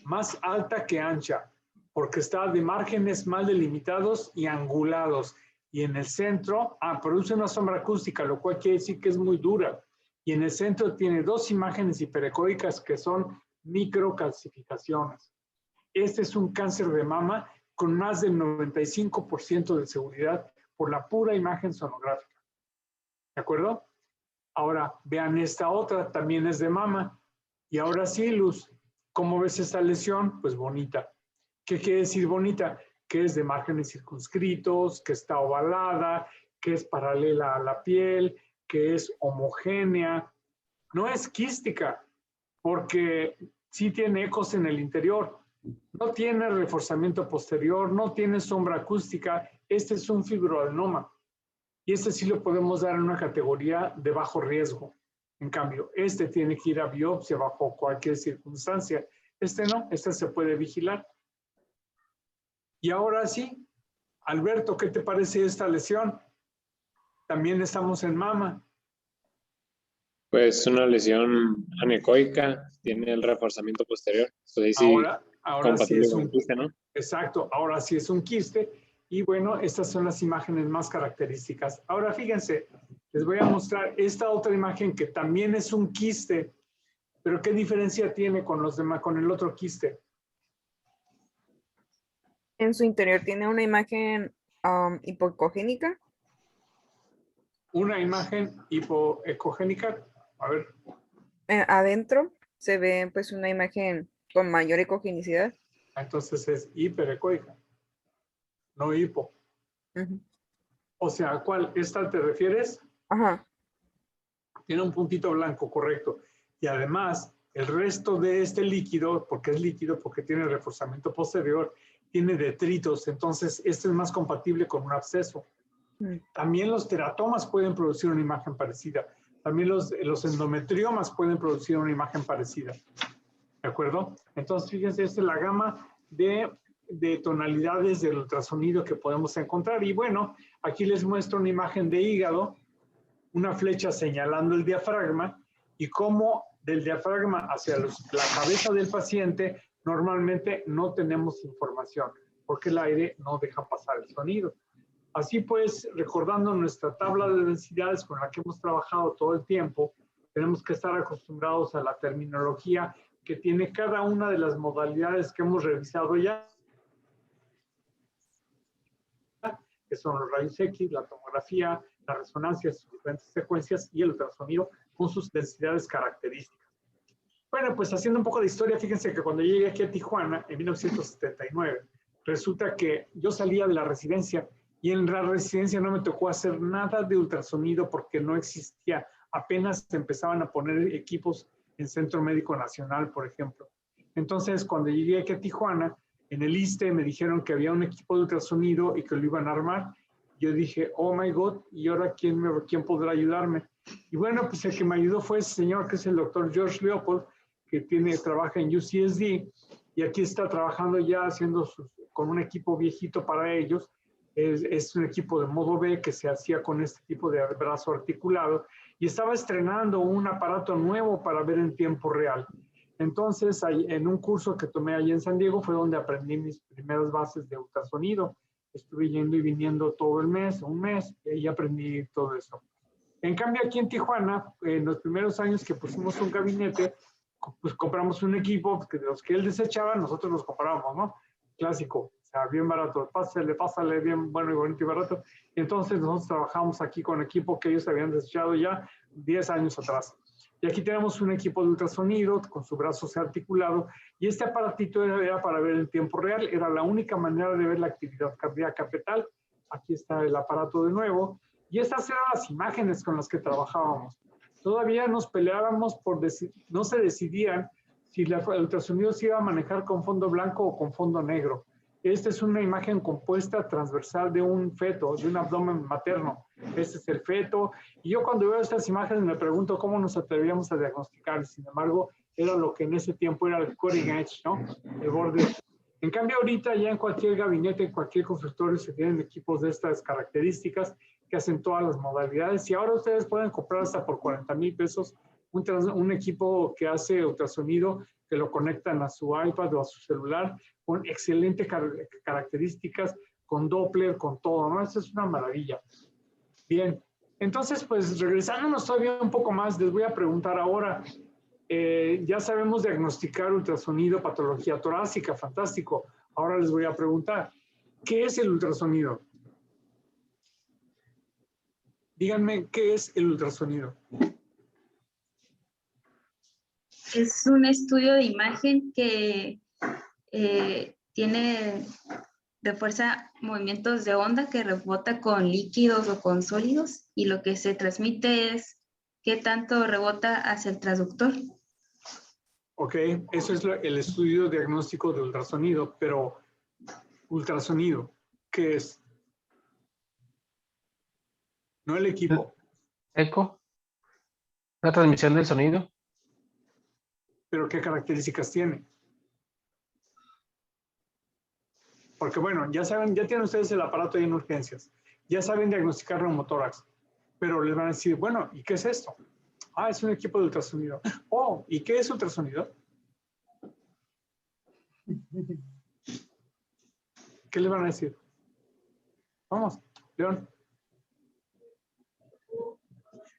más alta que ancha, porque está de márgenes mal delimitados y angulados. Y en el centro, produce una sombra acústica, lo cual quiere decir que es muy dura. Y en el centro tiene dos imágenes hiperecoicas que son microcalcificaciones. Este es un cáncer de mama con más del 95% de seguridad por la pura imagen sonográfica. ¿De acuerdo? Ahora, vean esta otra, también es de mama. Y ahora sí, Luz, ¿cómo ves esta lesión? Pues bonita. ¿Qué quiere decir bonita? Que es de márgenes circunscritos, que está ovalada, que es paralela a la piel, que es homogénea. No es quística, porque sí tiene ecos en el interior. No tiene reforzamiento posterior, no tiene sombra acústica. Este es un fibroadenoma. Y este sí lo podemos dar en una categoría de bajo riesgo. En cambio, este tiene que ir a biopsia bajo cualquier circunstancia. Este no, este se puede vigilar. Y ahora sí, Alberto, ¿qué te parece esta lesión? También estamos en mama. pues una lesión anecoica, tiene el reforzamiento posterior. Pues ahí sí, Ahora sí compatible es con un el quiste, ¿no? Exacto, ahora sí es un quiste. Y bueno, estas son las imágenes más características. Ahora fíjense, les voy a mostrar esta otra imagen que también es un quiste, pero ¿qué diferencia tiene con los demás, con el otro quiste? En su interior tiene una imagen hipoecogénica. Una imagen hipoecogénica. A ver, Adentro se ve pues una imagen con mayor ecogenicidad. entonces es hiperecoica, no hipo. Ujú. O sea, ¿a cuál? ¿Esta te refieres? Ajá. Tiene un puntito blanco, correcto. Y además, el resto de este líquido, porque es líquido, porque tiene reforzamiento posterior, tiene detritos, entonces este es más compatible con un absceso. También los teratomas pueden producir una imagen parecida. También los endometriomas pueden producir una imagen parecida. ¿De acuerdo? Entonces, fíjense, esta es la gama de tonalidades del ultrasonido que podemos encontrar. Y bueno, aquí les muestro una imagen de hígado, una flecha señalando el diafragma y cómo del diafragma hacia la cabeza del paciente normalmente no tenemos información porque el aire no deja pasar el sonido. Así pues, recordando nuestra tabla de densidades con la que hemos trabajado todo el tiempo, tenemos que estar acostumbrados a la terminología que tiene cada una de las modalidades que hemos revisado ya, que son los rayos X, la tomografía, la resonancia, sus diferentes secuencias y el ultrasonido con sus densidades características. Bueno, pues haciendo un poco de historia, fíjense que cuando llegué aquí a Tijuana en 1979, resulta que yo salía de la residencia y en la residencia no me tocó hacer nada de ultrasonido porque no existía. Apenas se empezaban a poner equipos en Centro Médico Nacional, por ejemplo. Entonces, cuando llegué aquí a Tijuana, en el ISSSTE me dijeron que había un equipo de ultrasonido y que lo iban a armar. Yo dije, oh my God, ¿y ahora quién podrá ayudarme? Y bueno, pues el que me ayudó fue ese señor que es el doctor George Leopold, que trabaja en UCSD y aquí está trabajando ya con un equipo viejito para ellos. Es un equipo de modo B que se hacía con este tipo de brazo articulado y estaba estrenando un aparato nuevo para ver en tiempo real. Entonces, en un curso que tomé allí en San Diego fue donde aprendí mis primeras bases de ultrasonido. Estuve yendo y viniendo todo el mes, un mes, y ahí aprendí todo eso. En cambio, aquí en Tijuana, en los primeros años que pusimos un gabinete, pues compramos un equipo que de los que él desechaba, nosotros los comprábamos, ¿no? Clásico, o sea, bien barato, pásale, bien bueno y bonito y barato. Y entonces nosotros trabajamos aquí con equipo que ellos habían desechado ya 10 años atrás. Y aquí tenemos un equipo de ultrasonido con su brazo articulado y este aparatito era para ver en tiempo real, era la única manera de ver la actividad cardíaca fetal. Aquí está el aparato de nuevo y estas eran las imágenes con las que trabajábamos. Todavía nos peleábamos no se decidían si el ultrasonido se iba a manejar con fondo blanco o con fondo negro. Esta es una imagen compuesta transversal de un feto, de un abdomen materno. Este es el feto. Y yo cuando veo estas imágenes me pregunto cómo nos atrevíamos a diagnosticar. Sin embargo, era lo que en ese tiempo era el cutting edge, ¿no? El borde. En cambio, ahorita ya en cualquier gabinete, en cualquier consultorio se tienen equipos de estas características que hacen todas las modalidades. Y ahora ustedes pueden comprar hasta por 40,000 pesos un equipo que hace ultrasonido, que lo conectan a su iPad o a su celular, con excelentes características, con Doppler, con todo, ¿no? Eso es una maravilla. Bien, entonces, pues regresándonos todavía un poco más, les voy a preguntar ahora, ya sabemos diagnosticar ultrasonido, patología torácica, fantástico. Ahora les voy a preguntar, ¿qué es el ultrasonido? Díganme, ¿qué es el ultrasonido? Es un estudio de imagen que tiene de fuerza movimientos de onda que rebota con líquidos o con sólidos y lo que se transmite es qué tanto rebota hacia el transductor. Ok, eso es el estudio diagnóstico de ultrasonido, pero ultrasonido, ¿qué es? No el equipo. Eco. La transmisión del sonido. ¿Pero qué características tiene? Porque bueno, ya saben, ya tienen ustedes el aparato ahí en urgencias, ya saben diagnosticar neumotórax, pero les van a decir, bueno, ¿y qué es esto? Ah, es un equipo de ultrasonido. Oh, ¿y qué es ultrasonido? ¿Qué le van a decir? Vamos, León.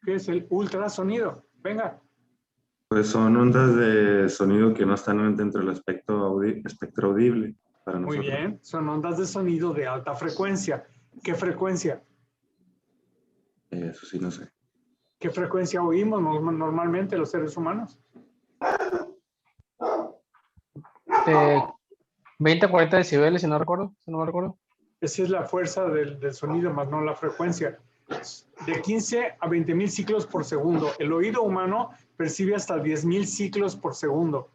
¿Qué es el ultrasonido? Venga. Pues son ondas de sonido que no están dentro del espectro audible para Muy nosotros. bien, son ondas de sonido de alta frecuencia. ¿Qué frecuencia? Eso sí, no sé. ¿Qué frecuencia oímos normalmente los seres humanos? 20 a 40 decibeles, si no me recuerdo. Esa es la fuerza del sonido, más no la frecuencia. De 15 a 20,000 ciclos por segundo. El oído humano percibe hasta 10,000 ciclos por segundo.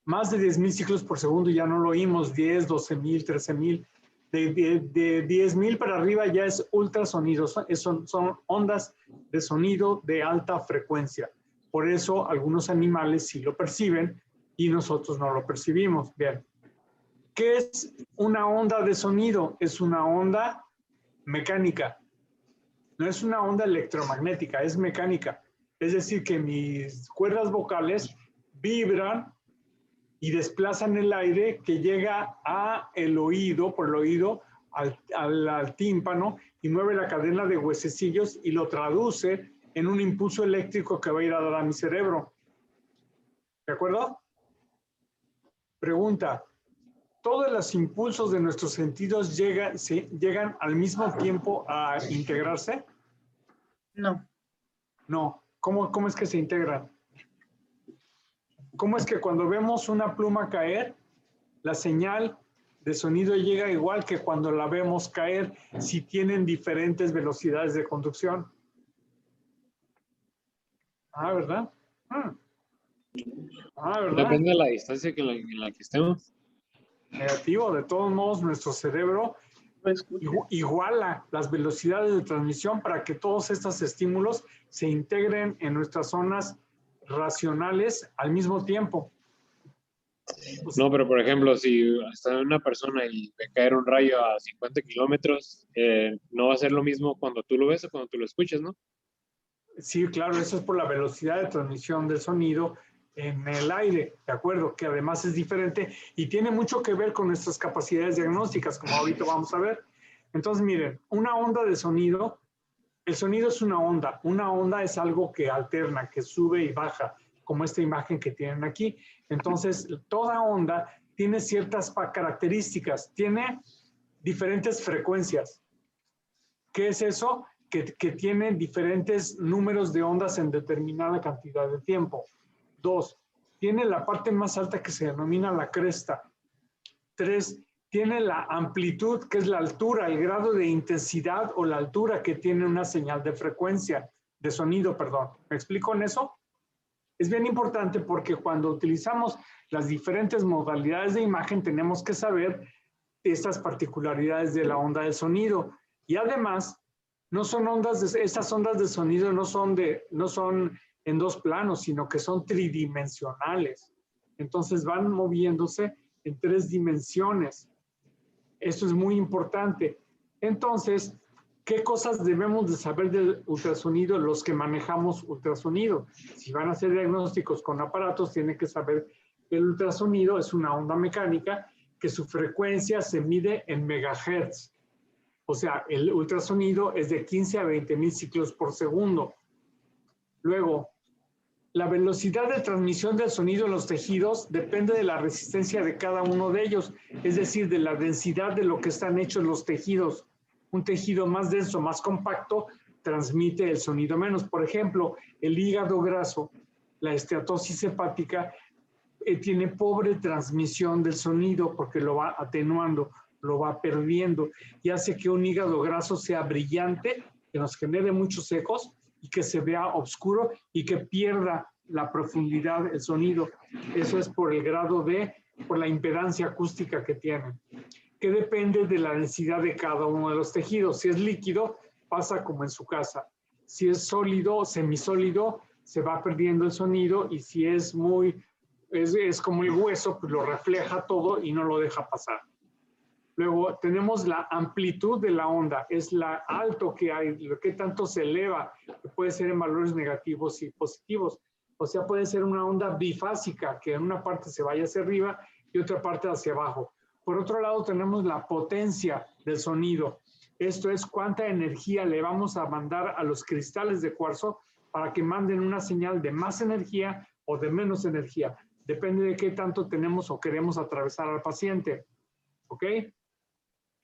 Más de 10,000 ciclos por segundo ya no lo oímos, 10, 12,000, 13,000. De 10,000 para arriba ya es ultrasonido, son ondas de sonido de alta frecuencia. Por eso algunos animales sí lo perciben y nosotros no lo percibimos. Bien. ¿Qué es una onda de sonido? Es una onda mecánica. No es una onda electromagnética, es mecánica. Es decir, que mis cuerdas vocales vibran y desplazan el aire que llega a el oído, por el oído, al tímpano, y mueve la cadena de huesecillos y lo traduce en un impulso eléctrico que va a ir a dar a mi cerebro. ¿De acuerdo? Pregunta. ¿Todos los impulsos de nuestros sentidos llegan al mismo tiempo a integrarse? No. No. ¿Cómo es que se integran? ¿Cómo es que cuando vemos una pluma caer, la señal de sonido llega igual que cuando la vemos caer si tienen diferentes velocidades de conducción? Ah, ¿verdad? ¿Verdad? Depende de la distancia en la que estemos. Negativo. De todos modos, nuestro cerebro iguala las velocidades de transmisión para que todos estos estímulos se integren en nuestras zonas racionales al mismo tiempo. No, pero por ejemplo, si está una persona y ve caer un rayo a 50 kilómetros, no va a ser lo mismo cuando tú lo ves o cuando tú lo escuchas, ¿no? Sí, claro, eso es por la velocidad de transmisión del sonido en el aire, ¿de acuerdo? Que además es diferente y tiene mucho que ver con nuestras capacidades diagnósticas, como ahorita vamos a ver. Entonces, miren, una onda de sonido, el sonido es una onda es algo que alterna, que sube y baja, como esta imagen que tienen aquí. Entonces, toda onda tiene ciertas características, tiene diferentes frecuencias. ¿Qué es eso? Que tiene diferentes números de ondas en determinada cantidad de tiempo. 2, tiene la parte más alta que se denomina la cresta. 3, tiene la amplitud, que es la altura, el grado de intensidad o la altura que tiene una señal de frecuencia, de sonido, perdón. ¿Me explico en eso? Es bien importante porque cuando utilizamos las diferentes modalidades de imagen tenemos que saber estas particularidades de la onda de sonido. Y además, no son estas ondas de sonido no son en dos planos, sino que son tridimensionales. Entonces van moviéndose en 3 dimensiones. Esto es muy importante. Entonces, ¿qué cosas debemos de saber del ultrasonido los que manejamos ultrasonido? Si van a hacer diagnósticos con aparatos, tienen que saber que el ultrasonido es una onda mecánica que su frecuencia se mide en megahertz. O sea, el ultrasonido es de 15 a 20,000 ciclos por segundo. Luego, la velocidad de transmisión del sonido en los tejidos depende de la resistencia de cada uno de ellos, es decir, de la densidad de lo que están hechos los tejidos. Un tejido más denso, más compacto, transmite el sonido menos. Por ejemplo, el hígado graso, la esteatosis hepática, tiene pobre transmisión del sonido porque lo va atenuando, lo va perdiendo y hace que un hígado graso sea brillante, que nos genere muchos ecos y que se vea oscuro y que pierda la profundidad del sonido. Eso es por el grado por la impedancia acústica que tienen, que depende de la densidad de cada uno de los tejidos. Si es líquido, pasa como en su casa. Si es sólido, semisólido, se va perdiendo el sonido y si es es como el hueso, pues lo refleja todo y no lo deja pasar. Luego tenemos la amplitud de la onda, es la alto que hay, lo que tanto se eleva, que puede ser en valores negativos y positivos. O sea, puede ser una onda bifásica, que en una parte se vaya hacia arriba, y otra parte hacia abajo. Por otro lado, tenemos la potencia del sonido. Esto es cuánta energía le vamos a mandar a los cristales de cuarzo para que manden una señal de más energía o de menos energía. Depende de qué tanto tenemos o queremos atravesar al paciente. ¿Ok?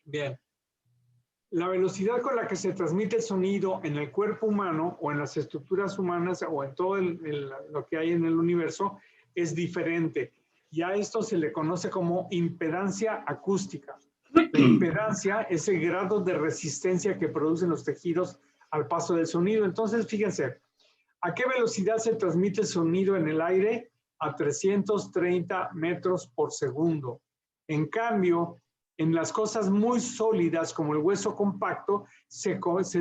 Bien. La velocidad con la que se transmite el sonido en el cuerpo humano o en las estructuras humanas o en todo lo que hay en el universo es diferente. Y a esto se le conoce como impedancia acústica. La impedancia es el grado de resistencia que producen los tejidos al paso del sonido. Entonces, fíjense, ¿a qué velocidad se transmite el sonido en el aire? A 330 metros por segundo. En cambio, en las cosas muy sólidas como el hueso compacto, se conduce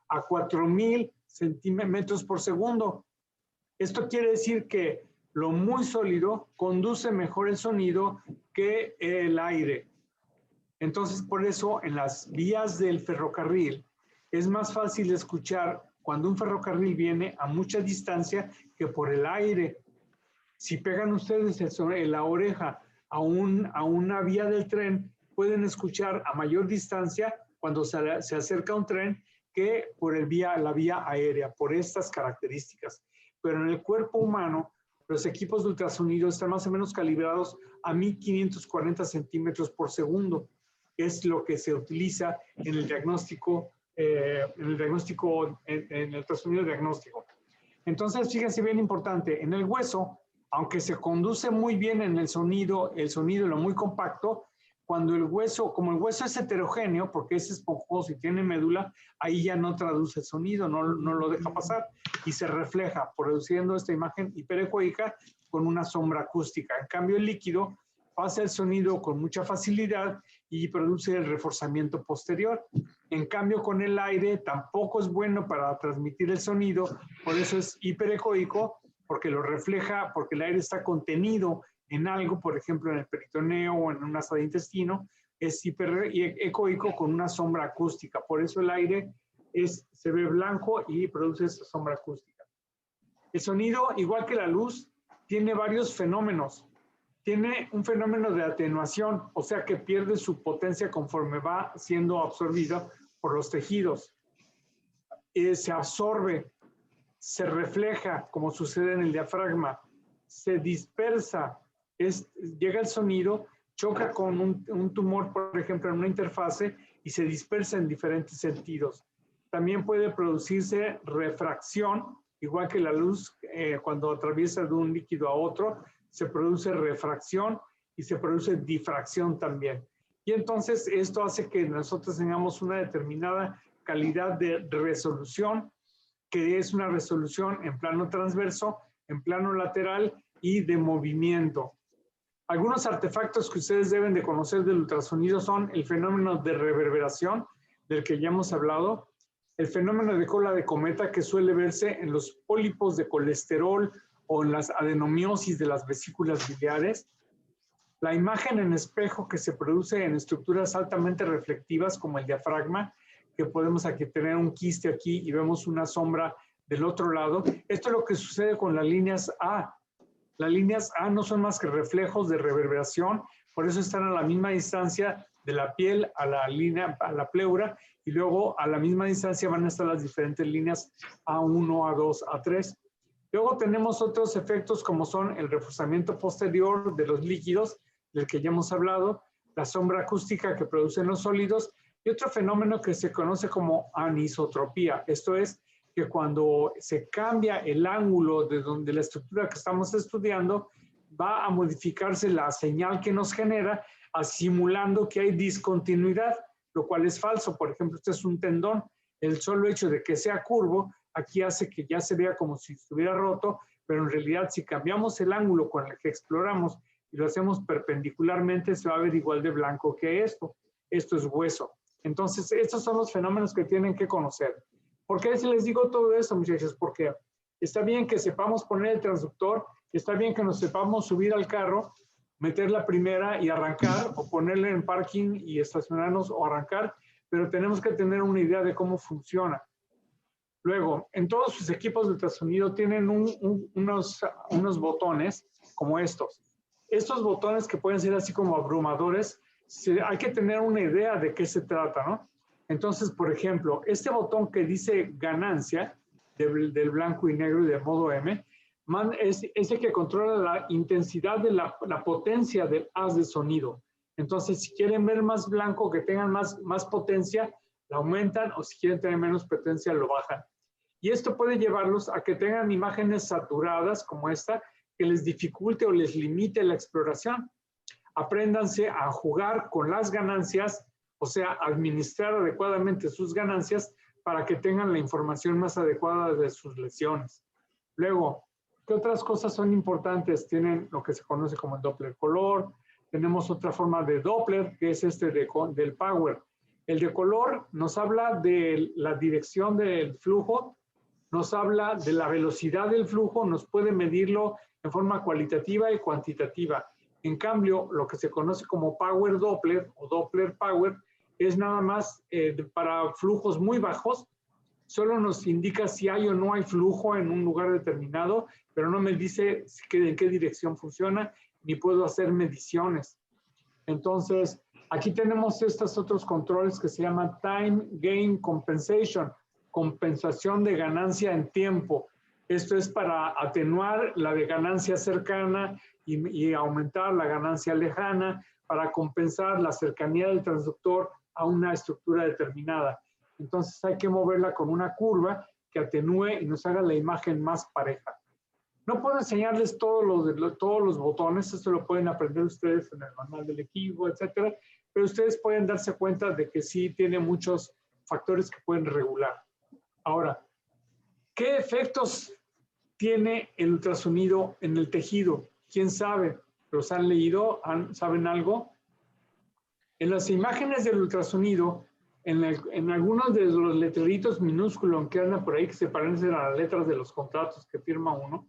a 4.000 centímetros por segundo. Esto quiere decir que lo muy sólido conduce mejor el sonido que el aire. Entonces, por eso, en las vías del ferrocarril es más fácil escuchar cuando un ferrocarril viene a mucha distancia que por el aire. Si pegan ustedes la oreja a una vía del tren, pueden escuchar a mayor distancia cuando se acerca un tren que por la vía aérea, por estas características. Pero en el cuerpo humano, los equipos de ultrasonido están más o menos calibrados a 1540 centímetros por segundo. Es lo que se utiliza en el diagnóstico, en el ultrasonido diagnóstico. Entonces, fíjense bien importante, en el hueso, aunque se conduce muy bien en el sonido lo muy compacto, como el hueso es heterogéneo, porque es esponjoso y tiene médula, ahí ya no traduce el sonido, no lo deja pasar y se refleja, produciendo esta imagen hiperecoica con una sombra acústica. En cambio, el líquido pasa el sonido con mucha facilidad y produce el reforzamiento posterior. En cambio, con el aire tampoco es bueno para transmitir el sonido, por eso es hiperecoico, porque lo refleja, porque el aire está contenido en algo, por ejemplo, en el peritoneo o en una asa de intestino, es hiperecoico con una sombra acústica. Por eso el aire se ve blanco y produce esa sombra acústica. El sonido, igual que la luz, tiene varios fenómenos. Tiene un fenómeno de atenuación, o sea que pierde su potencia conforme va siendo absorbido por los tejidos. Se absorbe, se refleja, como sucede en el diafragma, se dispersa, llega el sonido, choca con un tumor, por ejemplo, en una interfase y se dispersa en diferentes sentidos. También puede producirse refracción, igual que la luz, cuando atraviesa de un líquido a otro, se produce refracción y se produce difracción también. Y entonces esto hace que nosotros tengamos una determinada calidad de resolución, que es una resolución en plano transverso, en plano lateral y de movimiento. Algunos artefactos que ustedes deben de conocer del ultrasonido son el fenómeno de reverberación, del que ya hemos hablado, el fenómeno de cola de cometa, que suele verse en los pólipos de colesterol o en las adenomiosis de las vesículas biliares, la imagen en espejo que se produce en estructuras altamente reflectivas como el diafragma, que podemos aquí tener un quiste aquí y vemos una sombra del otro lado. Esto es lo que sucede con las líneas A. Las líneas A no son más que reflejos de reverberación, por eso están a la misma distancia de la piel a la pleura, y luego a la misma distancia van a estar las diferentes líneas A1, A2, A3. Luego tenemos otros efectos como son el reforzamiento posterior de los líquidos, del que ya hemos hablado, la sombra acústica que producen los sólidos, y otro fenómeno que se conoce como anisotropía. Esto es que cuando se cambia el ángulo de la estructura que estamos estudiando, va a modificarse la señal que nos genera, simulando que hay discontinuidad, lo cual es falso. Por ejemplo, este es un tendón. El solo hecho de que sea curvo, aquí hace que ya se vea como si estuviera roto, pero en realidad si cambiamos el ángulo con el que exploramos y lo hacemos perpendicularmente, se va a ver igual de blanco que esto. Esto es hueso. Entonces, estos son los fenómenos que tienen que conocer. ¿Por qué les digo todo esto, muchachos? Porque está bien que sepamos poner el transductor, está bien que nos sepamos subir al carro, meter la primera y arrancar, o ponerle en parking y estacionarnos o arrancar, pero tenemos que tener una idea de cómo funciona. Luego, en todos sus equipos de ultrasonido tienen unos botones como estos. Estos botones que pueden ser así como abrumadores, hay que tener una idea de qué se trata, ¿no? Entonces, por ejemplo, este botón que dice ganancia, del blanco y negro y de modo M, es el que controla la intensidad de la potencia del haz de sonido. Entonces, si quieren ver más blanco, que tengan más potencia, la aumentan, o si quieren tener menos potencia, lo bajan. Y esto puede llevarlos a que tengan imágenes saturadas como esta, que les dificulte o les limite la exploración. Apréndanse a jugar con las ganancias, o sea, administrar adecuadamente sus ganancias para que tengan la información más adecuada de sus lesiones. Luego, ¿qué otras cosas son importantes? Tienen lo que se conoce como el Doppler color. Tenemos otra forma de Doppler, que es este del Power. El de color nos habla de la dirección del flujo, nos habla de la velocidad del flujo, nos puede medirlo en forma cualitativa y cuantitativa. En cambio, lo que se conoce como Power Doppler o Doppler Power es nada más para flujos muy bajos. Solo nos indica si hay o no hay flujo en un lugar determinado, pero no me dice en qué dirección funciona, ni puedo hacer mediciones. Entonces, aquí tenemos estos otros controles que se llaman Time Gain Compensation, compensación de ganancia en tiempo. Esto es para atenuar la de ganancia cercana y aumentar la ganancia lejana, para compensar la cercanía del transductor a una estructura determinada. Entonces hay que moverla con una curva que atenúe y nos haga la imagen más pareja. No puedo enseñarles todos los botones, esto lo pueden aprender ustedes en el manual del equipo, etcétera, pero ustedes pueden darse cuenta de que sí tiene muchos factores que pueden regular. Ahora, ¿qué efectos tiene el ultrasonido en el tejido? ¿Quién sabe? ¿Los han leído? ¿Saben algo? En las imágenes del ultrasonido, en algunos de los letreritos minúsculos que andan por ahí, que se parecen a las letras de los contratos que firma uno,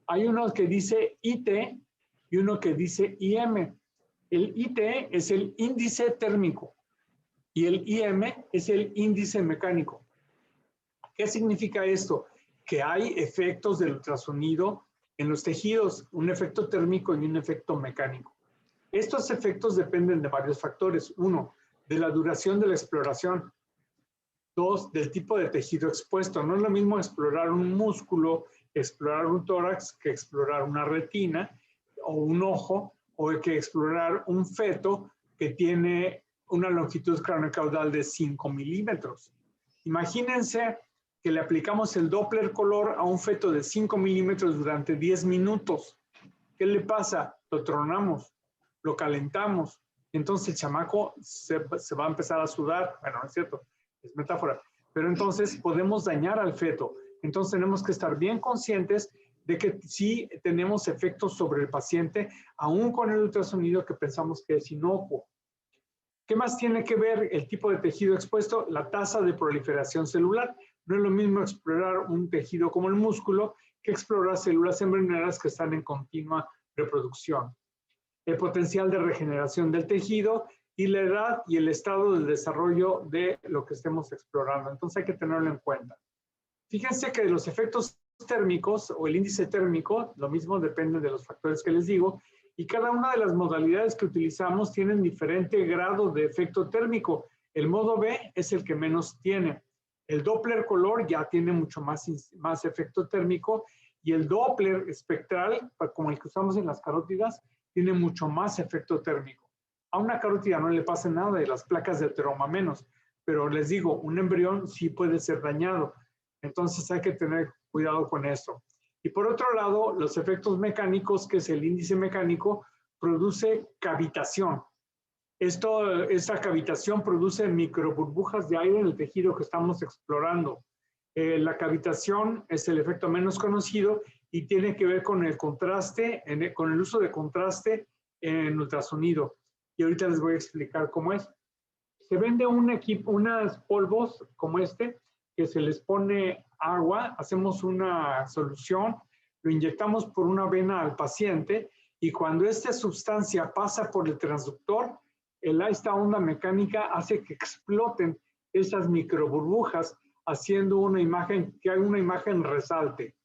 hay uno que dice IT y uno que dice IM. El IT es el índice térmico y el IM es el índice mecánico. ¿Qué significa esto? Que hay efectos del ultrasonido en los tejidos, un efecto térmico y un efecto mecánico. Estos efectos dependen de varios factores. Uno, de la duración de la exploración. Dos, del tipo de tejido expuesto. No es lo mismo explorar un músculo, explorar un tórax, que explorar una retina o un ojo, o que explorar un feto que tiene una longitud craneocaudal de 5 milímetros. Imagínense que le aplicamos el Doppler color a un feto de 5 milímetros durante 10 minutos. ¿Qué le pasa? Lo tronamos, lo calentamos. Entonces el chamaco se va a empezar a sudar. Bueno, no es cierto, es metáfora. Pero entonces podemos dañar al feto. Entonces tenemos que estar bien conscientes de que sí tenemos efectos sobre el paciente, aún con el ultrasonido que pensamos que es inocuo. ¿Qué más tiene que ver el tipo de tejido expuesto? La tasa de proliferación celular. No es lo mismo explorar un tejido como el músculo que explorar células embrioneras que están en continua reproducción. El potencial de regeneración del tejido y la edad y el estado de desarrollo de lo que estemos explorando. Entonces hay que tenerlo en cuenta. Fíjense que los efectos térmicos o el índice térmico, lo mismo depende de los factores que les digo, y cada una de las modalidades que utilizamos tienen diferente grado de efecto térmico. El modo B es el que menos tiene. El Doppler color ya tiene mucho más efecto térmico y el Doppler espectral, como el que usamos en las carótidas, tiene mucho más efecto térmico. A una carótida no le pasa nada y las placas de ateroma menos, pero les digo, un embrión sí puede ser dañado. Entonces hay que tener cuidado con esto. Y por otro lado, los efectos mecánicos, que es el índice mecánico, produce cavitación. Esta cavitación produce microburbujas de aire en el tejido que estamos explorando. La cavitación es el efecto menos conocido y tiene que ver con el contraste, con el uso de contraste en ultrasonido. Y ahorita les voy a explicar cómo es. Se vende unos polvos como este, que se les pone agua, hacemos una solución, lo inyectamos por una vena al paciente y cuando esta sustancia pasa por el transductor, esta onda mecánica hace que exploten esas microburbujas haciendo una imagen, que haga una imagen resalte.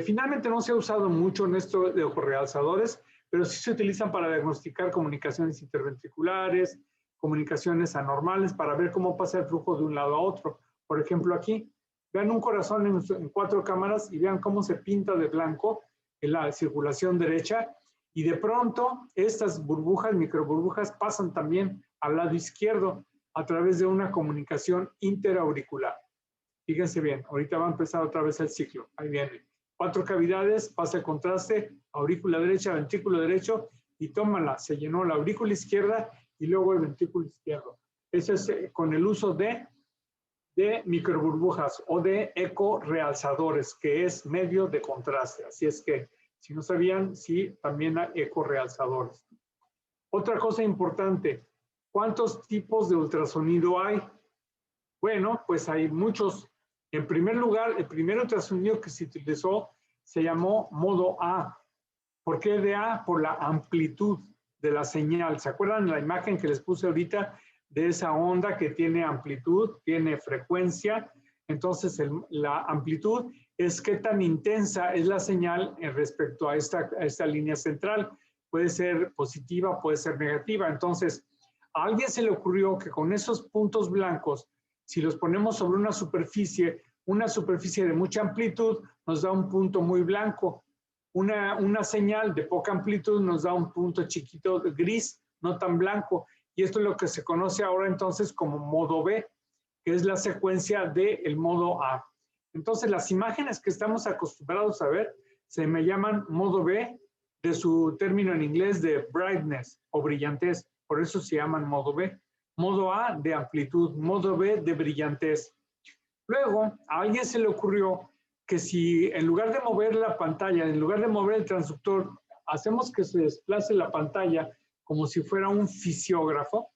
Finalmente no se ha usado mucho en esto de ojos realzadores, pero sí se utilizan para diagnosticar comunicaciones interventriculares, comunicaciones anormales, para ver cómo pasa el flujo de un lado a otro. Por ejemplo, aquí, vean un corazón en 4 cámaras y vean cómo se pinta de blanco en la circulación derecha, y de pronto estas burbujas, microburbujas, pasan también al lado izquierdo a través de una comunicación interauricular. Fíjense bien, ahorita va a empezar otra vez el ciclo. Ahí viene. 4 cavidades, pasa el contraste, aurícula derecha, ventrículo derecho, y tómala. Se llenó la aurícula izquierda y luego el ventrículo izquierdo. Eso es con el uso de microburbujas o de eco-realzadores, que es medio de contraste. Así es que, si no sabían, sí, también hay eco-realzadores. Otra cosa importante, ¿cuántos tipos de ultrasonido hay? Bueno, pues hay muchos. En primer lugar, el primer ultrasonido que se utilizó se llamó modo A. ¿Por qué de A? Por la amplitud de la señal. ¿Se acuerdan de la imagen que les puse ahorita de esa onda que tiene amplitud, tiene frecuencia? Entonces, la amplitud es qué tan intensa es la señal respecto a esta línea central. Puede ser positiva, puede ser negativa. Entonces, a alguien se le ocurrió que con esos puntos blancos, si los ponemos sobre una superficie de mucha amplitud, nos da un punto muy blanco. Una señal de poca amplitud nos da un punto chiquito gris, no tan blanco. Y esto es lo que se conoce ahora entonces como modo B, que es la secuencia del modo A. Entonces, las imágenes que estamos acostumbrados a ver se me llaman modo B, de su término en inglés de brightness o brillantez. Por eso se llaman modo B. Modo A de amplitud, modo B de brillantez. Luego, a alguien se le ocurrió que si en lugar de mover la pantalla, en lugar de mover el transductor, hacemos que se desplace la pantalla como si fuera un fisiógrafo,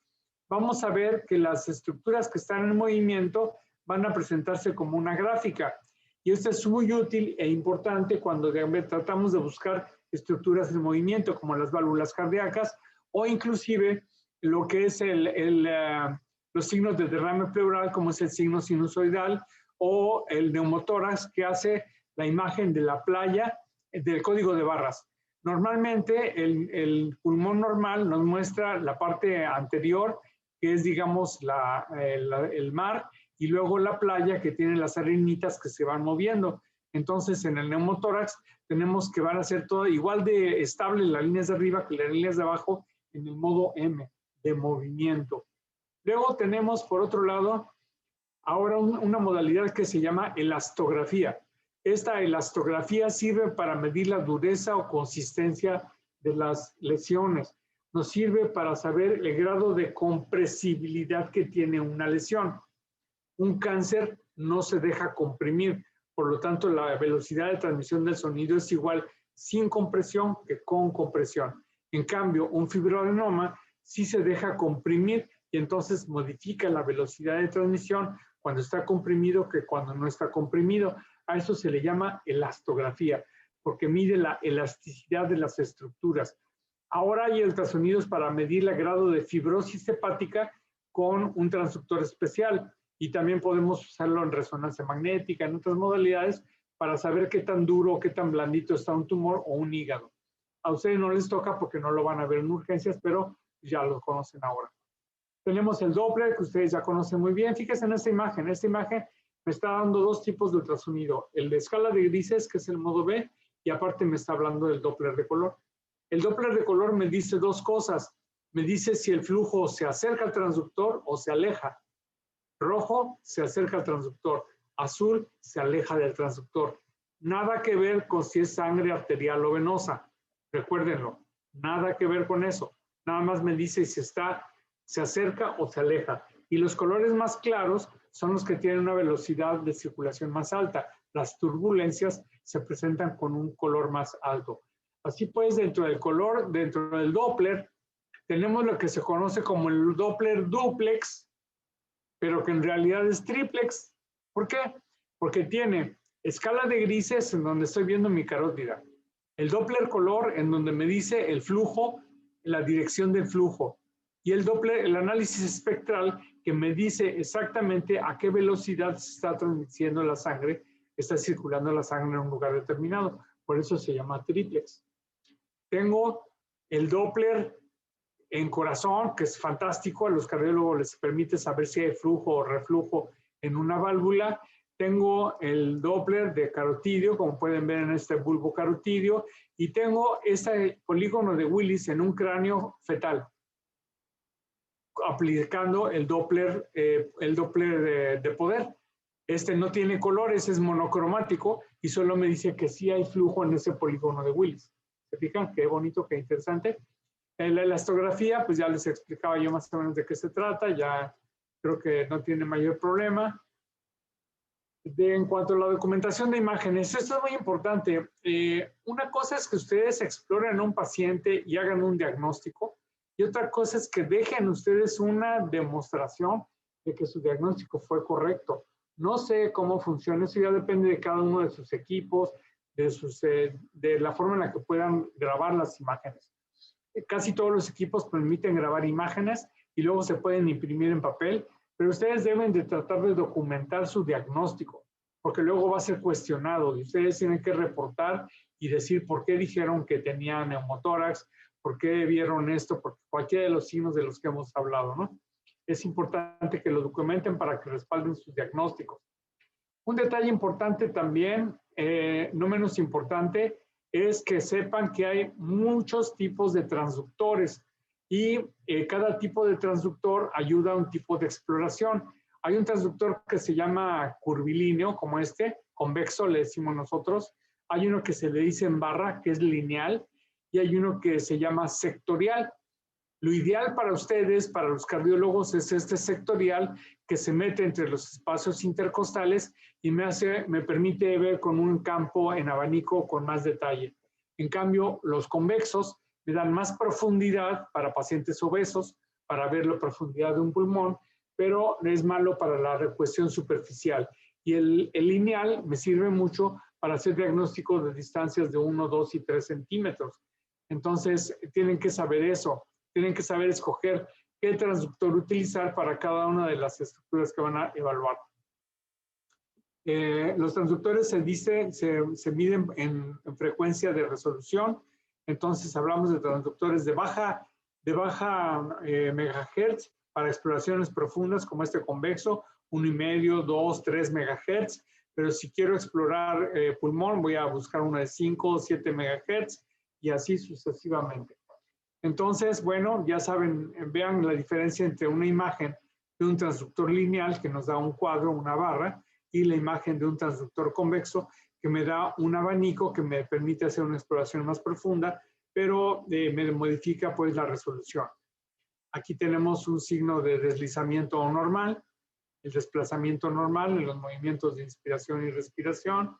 vamos a ver que las estructuras que están en movimiento van a presentarse como una gráfica. Y esto es muy útil e importante cuando tratamos de buscar estructuras en movimiento, como las válvulas cardíacas, o inclusive lo que es los signos de derrame pleural, como es el signo sinusoidal, o el neumotórax, que hace la imagen de la playa, del código de barras. Normalmente el pulmón normal nos muestra la parte anterior, que es, digamos, el mar, y luego la playa, que tiene las arenitas que se van moviendo. Entonces, en el neumotórax tenemos que van a ser todo igual de estable las líneas de arriba que las líneas de abajo en el modo M, de movimiento. Luego tenemos, por otro lado, ahora una modalidad que se llama elastografía. Esta elastografía sirve para medir la dureza o consistencia de las lesiones. Nos sirve para saber el grado de compresibilidad que tiene una lesión. Un cáncer no se deja comprimir, por lo tanto la velocidad de transmisión del sonido es igual sin compresión que con compresión. En cambio, un fibroadenoma sí se deja comprimir y entonces modifica la velocidad de transmisión cuando está comprimido que cuando no está comprimido. A eso se le llama elastografía, porque mide la elasticidad de las estructuras. Ahora hay ultrasonidos para medir el grado de fibrosis hepática con un transductor especial, y también podemos usarlo en resonancia magnética, en otras modalidades, para saber qué tan duro o qué tan blandito está un tumor o un hígado. A ustedes no les toca porque no lo van a ver en urgencias, pero ya lo conocen ahora. Tenemos el Doppler, que ustedes ya conocen muy bien. Fíjense en esta imagen. Esta imagen me está dando 2 tipos de ultrasonido. El de escala de grises, que es el modo B, y aparte me está hablando del Doppler de color. El Doppler de color me dice 2 cosas. Me dice si el flujo se acerca al transductor o se aleja. Rojo, se acerca al transductor. Azul, se aleja del transductor. Nada que ver con si es sangre arterial o venosa. Recuérdenlo. Nada que ver con eso. Nada más me dice si se acerca o se aleja. Y los colores más claros son los que tienen una velocidad de circulación más alta. Las turbulencias se presentan con un color más alto. Así pues, dentro del Doppler, tenemos lo que se conoce como el Doppler duplex, pero que en realidad es triplex. ¿Por qué? Porque tiene escala de grises en donde estoy viendo mi carótida, el Doppler color en donde me dice el flujo, la dirección del flujo, y el Doppler, el análisis espectral, que me dice exactamente a qué velocidad se está transmitiendo la sangre, está circulando la sangre en un lugar determinado. Por eso se llama triplex. Tengo el Doppler en corazón, que es fantástico. A los cardiólogos les permite saber si hay flujo o reflujo en una válvula. Tengo el Doppler de carotidio, como pueden ver en este bulbo carotidio, y tengo este polígono de Willis en un cráneo fetal, aplicando el Doppler de poder. Este no tiene colores, es monocromático y solo me dice que sí hay flujo en ese polígono de Willis. ¿Se fijan? Qué bonito, qué interesante. En la elastografía, pues ya les explicaba yo más o menos de qué se trata, ya creo que no tiene mayor problema. En cuanto a la documentación de imágenes, esto es muy importante. Una cosa es que ustedes exploren a un paciente y hagan un diagnóstico, y otra cosa es que dejen ustedes una demostración de que su diagnóstico fue correcto. No sé cómo funciona, eso ya depende de cada uno de sus equipos, de la forma en la que puedan grabar las imágenes. Casi todos los equipos permiten grabar imágenes y luego se pueden imprimir en papel, pero ustedes deben de tratar de documentar su diagnóstico, porque luego va a ser cuestionado y ustedes tienen que reportar y decir por qué dijeron que tenía neumotórax, por qué vieron esto, por cualquiera de los signos de los que hemos hablado, ¿no? Es importante que lo documenten para que respalden sus diagnósticos. Un detalle importante también, no menos importante, es que sepan que hay muchos tipos de transductores y cada tipo de transductor ayuda a un tipo de exploración. Hay un transductor que se llama curvilíneo, como este, convexo le decimos nosotros. Hay uno que se le dice en barra, que es lineal, y hay uno que se llama sectorial. Lo ideal para ustedes, para los cardiólogos, es este sectorial que se mete entre los espacios intercostales y me permite ver con un campo en abanico con más detalle. En cambio, los convexos me dan más profundidad para pacientes obesos, para ver la profundidad de un pulmón, pero es malo para la cuestión superficial. Y el lineal me sirve mucho para hacer diagnósticos de distancias de 1, 2 y 3 centímetros. Entonces, tienen que saber eso. Tienen que saber escoger qué transductor utilizar para cada una de las estructuras que van a evaluar. Los transductores se miden en frecuencia de resolución. Entonces hablamos de transductores de baja megahertz para exploraciones profundas como este convexo, 1,5, 2, 3 megahertz. Pero si quiero explorar pulmón, voy a buscar uno de 5 o 7 megahertz y así sucesivamente. Entonces, bueno, ya saben, vean la diferencia entre una imagen de un transductor lineal que nos da un cuadro, una barra, y la imagen de un transductor convexo que me da un abanico que me permite hacer una exploración más profunda, pero me modifica pues la resolución. Aquí tenemos un signo de deslizamiento normal, el desplazamiento normal en los movimientos de inspiración y respiración.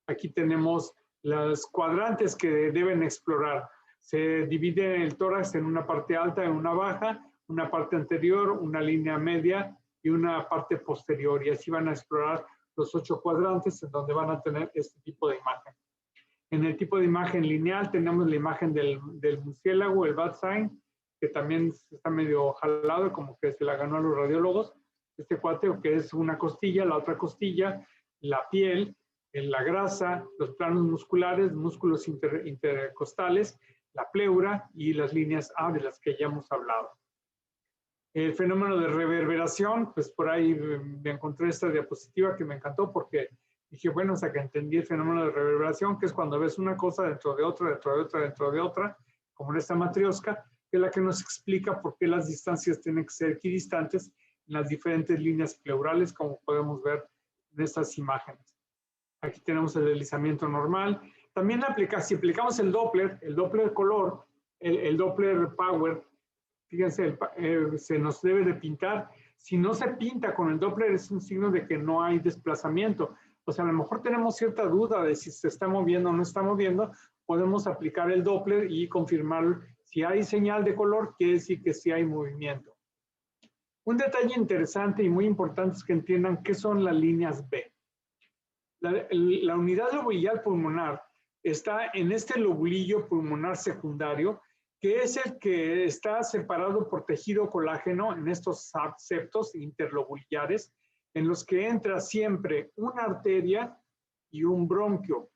Aquí tenemos los cuadrantes que deben explorar. Se divide el tórax en una parte alta y una baja, una parte anterior, una línea media y una parte posterior. Y así van a explorar los 8 cuadrantes en donde van a tener este tipo de imagen. En el tipo de imagen lineal tenemos la imagen del murciélago, el bat sign, que también está medio jalado, como que se la ganó a los radiólogos. Este cuate, que es una costilla, la otra costilla, la piel, la grasa, los planos musculares, músculos intercostales, la pleura y las líneas A de las que ya hemos hablado. El fenómeno de reverberación, pues por ahí me encontré esta diapositiva que me encantó porque dije, bueno, hasta que entendí el fenómeno de reverberación, que es cuando ves una cosa dentro de otra, dentro de otra, dentro de otra, como en esta matriosca, que es la que nos explica por qué las distancias tienen que ser equidistantes en las diferentes líneas pleurales, como podemos ver en estas imágenes. Aquí tenemos el deslizamiento normal. También si aplicamos el Doppler color, el Doppler power, fíjense, se nos debe de pintar. Si no se pinta con el Doppler es un signo de que no hay desplazamiento. O sea, a lo mejor tenemos cierta duda de si se está moviendo o no está moviendo, podemos aplicar el Doppler y confirmar si hay señal de color, quiere decir que sí hay movimiento. Un detalle interesante y muy importante es que entiendan qué son las líneas B. La unidad lobulillar pulmonar está en este lobulillo pulmonar secundario que es el que está separado por tejido colágeno en estos septos interlobuliares, en los que entra siempre una arteria y un bronquio.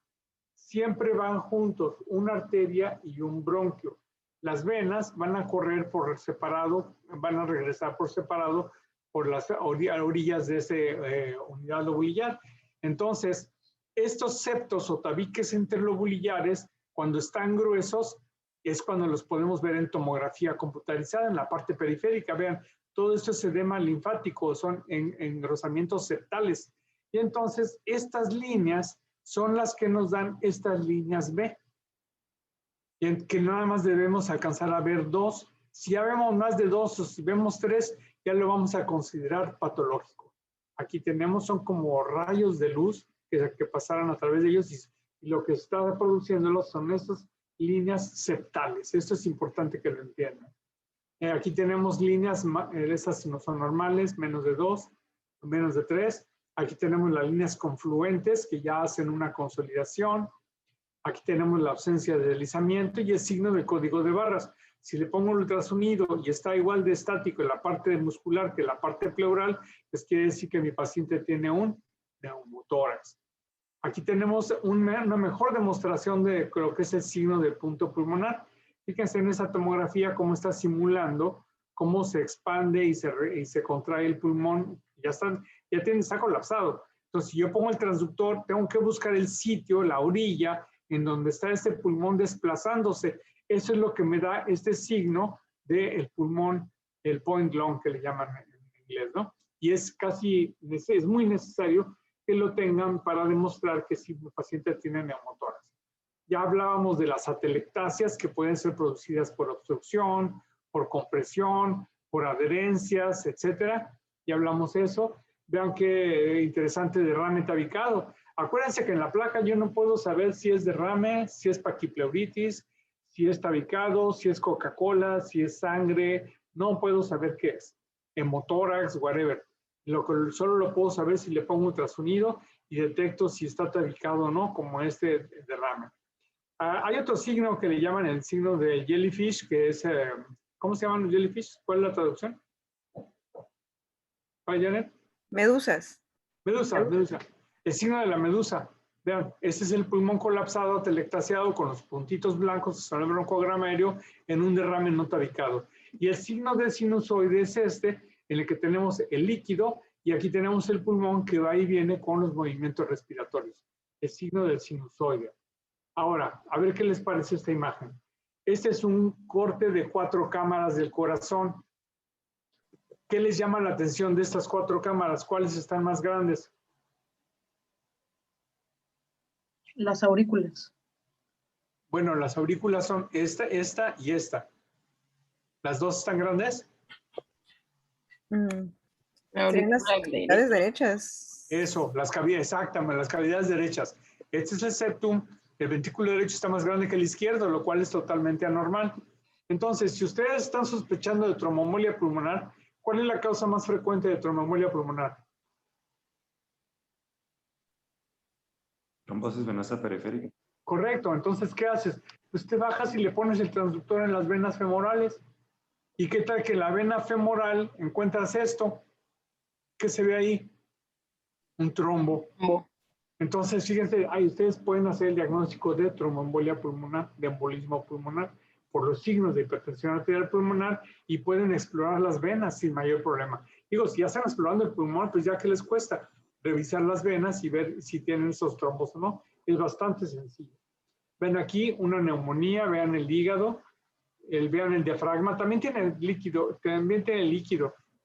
Siempre van juntos, una arteria y un bronquio. Las venas van a correr por separado, van a regresar por separado por las orillas de esa unidad lobular. Entonces, estos septos o tabiques interlobuliares, cuando están gruesos, es cuando los podemos ver en tomografía computarizada, en la parte periférica. Vean, todo esto es edema linfático, son engrosamientos septales. Y entonces, estas líneas son las que nos dan estas líneas B, que nada más debemos alcanzar a ver 2. Si ya vemos más de 2 o si vemos 3, ya lo vamos a considerar patológico. Aquí tenemos, son como rayos de luz que pasaron a través de ellos y lo que está produciéndolos son estas líneas septales. Esto es importante que lo entiendan. Aquí tenemos líneas, esas no son normales, menos de 2, menos de 3. Aquí tenemos las líneas confluentes que ya hacen una consolidación. Aquí tenemos la ausencia de deslizamiento y el signo del código de barras. Si le pongo el ultrasonido y está igual de estático en la parte muscular que la parte pleural, pues quiere decir que mi paciente tiene un neumotórax. Aquí tenemos una mejor demostración de lo que es el signo del punto pulmonar. Fíjense en esa tomografía cómo está simulando, cómo se expande y se contrae el pulmón. Está colapsado. Entonces, si yo pongo el transductor, tengo que buscar el sitio, la orilla, en donde está este pulmón desplazándose. Eso es lo que me da este signo del pulmón, el point lung que le llaman en inglés, ¿no? Y es muy necesario que lo tengan para demostrar que si el paciente tiene neumotórax. Ya hablábamos de las atelectasias que pueden ser producidas por obstrucción, por compresión, por adherencias, etcétera. Ya hablamos de eso. Vean qué interesante derrame tabicado. Acuérdense que en la placa yo no puedo saber si es derrame, si es paquipleuritis, si es tabicado, si es Coca-Cola, si es sangre. No puedo saber qué es. Hemotórax, whatever. Solo lo puedo saber si le pongo ultrasonido y detecto si está tabicado o no, como este derrame. Hay otro signo que le llaman el signo de jellyfish, que es, ¿cómo se llaman los jellyfish? ¿Cuál es la traducción? ¿Cuál, Janet? Medusas. Medusa. El signo de la medusa. Vean, este es el pulmón colapsado, atelectasiado, con los puntitos blancos, son el broncograma aéreo, en un derrame no tabicado. Y el signo del sinusoide es este, en el que tenemos el líquido, y aquí tenemos el pulmón que va y viene con los movimientos respiratorios. El signo del sinusoide. Ahora, a ver qué les parece esta imagen. Este es un corte de 4 cámaras del corazón. ¿Qué les llama la atención de estas 4 cámaras? ¿Cuáles están más grandes? Las aurículas. Bueno, las aurículas son esta y esta. ¿Las dos están grandes? Serían las cavidades derechas. Eso, las cavidades, exactamente, las cavidades derechas. Este es el septum, el ventrículo derecho está más grande que el izquierdo, lo cual es totalmente anormal. Entonces, si ustedes están sospechando de tromboembolia pulmonar, ¿cuál es la causa más frecuente de tromboembolia pulmonar? Trombosis venosa periférica. Correcto, entonces, ¿qué haces? Pues te bajas y le pones el transductor en las venas femorales. ¿Y qué tal que en la vena femoral encuentras esto? ¿Qué se ve ahí? Un trombo. Entonces, fíjense, ahí ustedes pueden hacer el diagnóstico de tromboembolia pulmonar, de embolismo pulmonar, por los signos de hipertensión arterial pulmonar y pueden explorar las venas sin mayor problema. Digo, si ya están explorando el pulmón, pues ya que les cuesta revisar las venas y ver si tienen esos trombos o no. Es bastante sencillo. Ven aquí una neumonía, vean el hígado, vean el diafragma, también tiene líquido,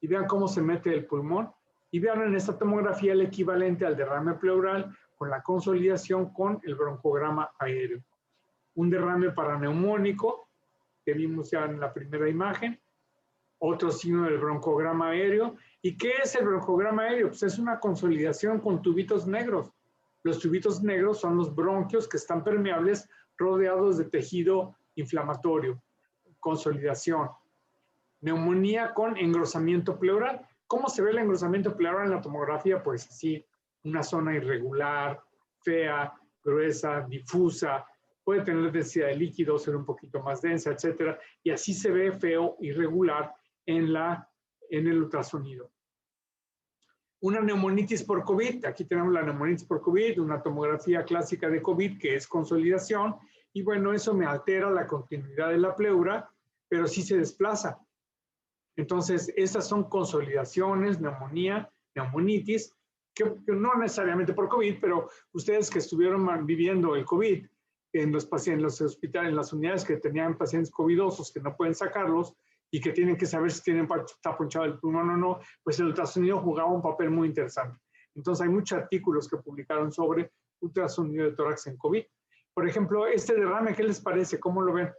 y vean cómo se mete el pulmón. Y vean en esta tomografía el equivalente al derrame pleural con la consolidación con el broncograma aéreo. Un derrame paraneumónico, que vimos ya en la primera imagen. Otro signo del broncograma aéreo. ¿Y qué es el broncograma aéreo? Pues es una consolidación con tubitos negros. Los tubitos negros son los bronquios que están permeables rodeados de tejido inflamatorio. Consolidación. Neumonía con engrosamiento pleural. ¿Cómo se ve el engrosamiento pleural en la tomografía? Pues así, una zona irregular, fea, gruesa, difusa. puede tener densidad de líquido, ser un poquito más densa, etcétera, y así se ve feo, irregular en el ultrasonido. Una neumonitis por COVID, aquí tenemos la neumonitis por COVID, una tomografía clásica de COVID que es consolidación, y bueno, eso me altera la continuidad de la pleura, pero sí se desplaza. Entonces, estas son consolidaciones, neumonía, neumonitis, que no necesariamente por COVID, pero ustedes que estuvieron viviendo el COVID en los pacientes, en los hospitales, en las unidades que tenían pacientes covidosos que no pueden sacarlos y que tienen que saber si está ponchado el pulmón o no, pues el ultrasonido jugaba un papel muy interesante. Entonces, hay muchos artículos que publicaron sobre ultrasonido de tórax en COVID. Por ejemplo, este derrame, ¿qué les parece? ¿Cómo lo ven?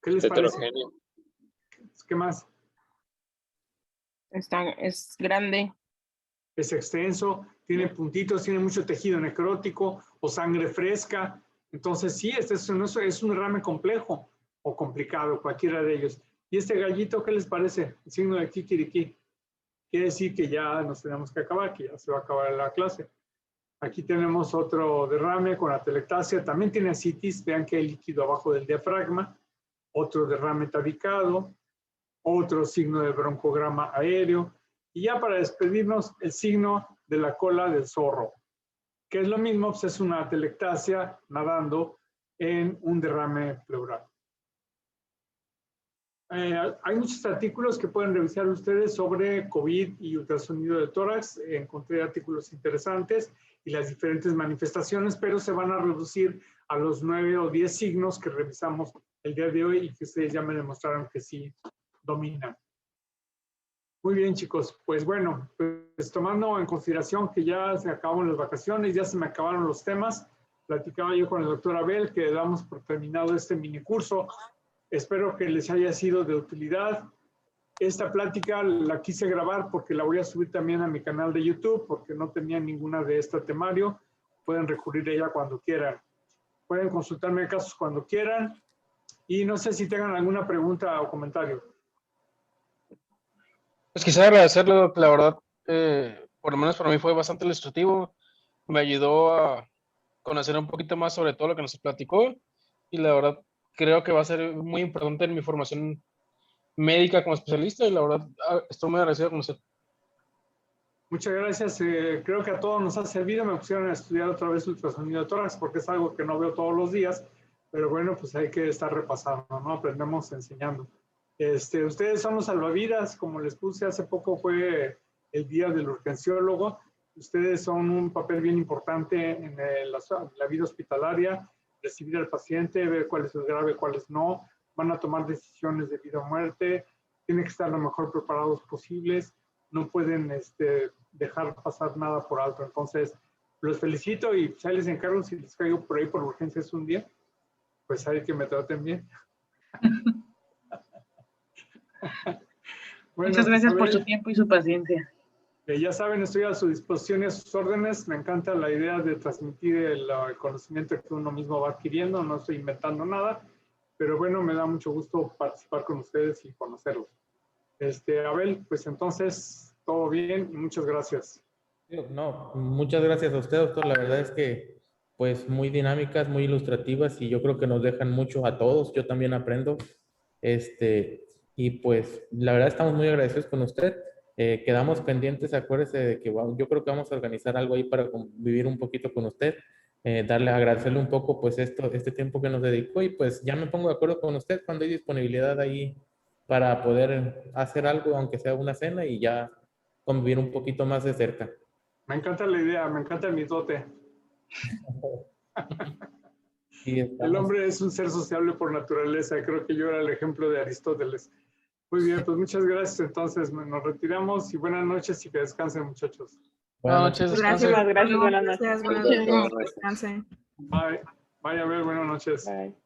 ¿Qué les parece? ¿Qué más? Es grande. Es extenso, tiene puntitos, tiene mucho tejido necrótico o sangre fresca. Entonces, sí, este es un derrame complejo o complicado, cualquiera de ellos. ¿Y este gallito qué les parece? El signo de kikiriki. Quiere decir que ya nos tenemos que acabar, que ya se va a acabar la clase. Aquí tenemos otro derrame con atelectasia. También tiene ascitis. Vean que hay líquido abajo del diafragma. Otro derrame tabicado. Otro signo de broncograma aéreo. Y ya para despedirnos, el signo de la cola del zorro, que es lo mismo, pues es una atelectasia nadando en un derrame pleural. Hay muchos artículos que pueden revisar ustedes sobre COVID y ultrasonido de tórax. Encontré artículos interesantes y las diferentes manifestaciones, pero se van a reducir a los 9 o 10 signos que revisamos el día de hoy y que ustedes ya me demostraron que sí dominan. Muy bien, chicos. Pues bueno, pues tomando en consideración que ya se acabaron las vacaciones, ya se me acabaron los temas, platicaba yo con el doctor Abel que damos por terminado este mini curso. Espero que les haya sido de utilidad. Esta plática la quise grabar porque la voy a subir también a mi canal de YouTube, porque no tenía ninguna de este temario. Pueden recurrir a ella cuando quieran. Pueden consultarme casos cuando quieran. Y no sé si tengan alguna pregunta o comentario. Pues quisiera agradecerle, Doc, la verdad, por lo menos para mí fue bastante ilustrativo. Me ayudó a conocer un poquito más sobre todo lo que nos platicó. Y la verdad, creo que va a ser muy importante en mi formación médica como especialista y la verdad estoy muy agradecido con usted. Muchas gracias. Creo que a todos nos ha servido. Me pusieron a estudiar otra vez ultrasonido de tórax porque es algo que no veo todos los días, pero bueno, pues hay que estar repasando, ¿no? Aprendemos enseñando. Ustedes son los salvavidas, como les puse hace poco fue el día del urgenciólogo. Ustedes son un papel bien importante en la vida hospitalaria, recibir al paciente, ver cuál es el grave, cuáles no, van a tomar decisiones de vida o muerte, tienen que estar lo mejor preparados posibles, no pueden dejar pasar nada por alto. Entonces, los felicito y pues ahí les encargo, si les caigo por ahí por urgencias un día, pues hay que me traten bien. Bueno, muchas gracias por su tiempo y su paciencia. Ya saben, estoy a su disposición y a sus órdenes. Me encanta la idea de transmitir el conocimiento que uno mismo va adquiriendo. No estoy inventando nada, pero bueno, me da mucho gusto participar con ustedes y conocerlos. Abel, pues entonces, todo bien y muchas gracias. No, muchas gracias a usted, doctor. La verdad es que, pues, muy dinámicas, muy ilustrativas y yo creo que nos dejan mucho a todos. Yo también aprendo. Y pues, la verdad estamos muy agradecidos con usted. Quedamos pendientes, acuérdese de que yo creo que vamos a organizar algo ahí para convivir un poquito con usted, agradecerle un poco pues este tiempo que nos dedicó y pues ya me pongo de acuerdo con usted cuando hay disponibilidad ahí para poder hacer algo, aunque sea una cena y ya convivir un poquito más de cerca. Me encanta la idea, me encanta el mitote. El hombre es un ser sociable por naturaleza, creo que yo era el ejemplo de Aristóteles. Muy bien, pues muchas gracias. Entonces nos retiramos y buenas noches y que descansen, muchachos. Buenas noches, descansen. Gracias, buenas noches. Buenas noches, descansen. Bye. Bye, a ver, buenas noches. Bye.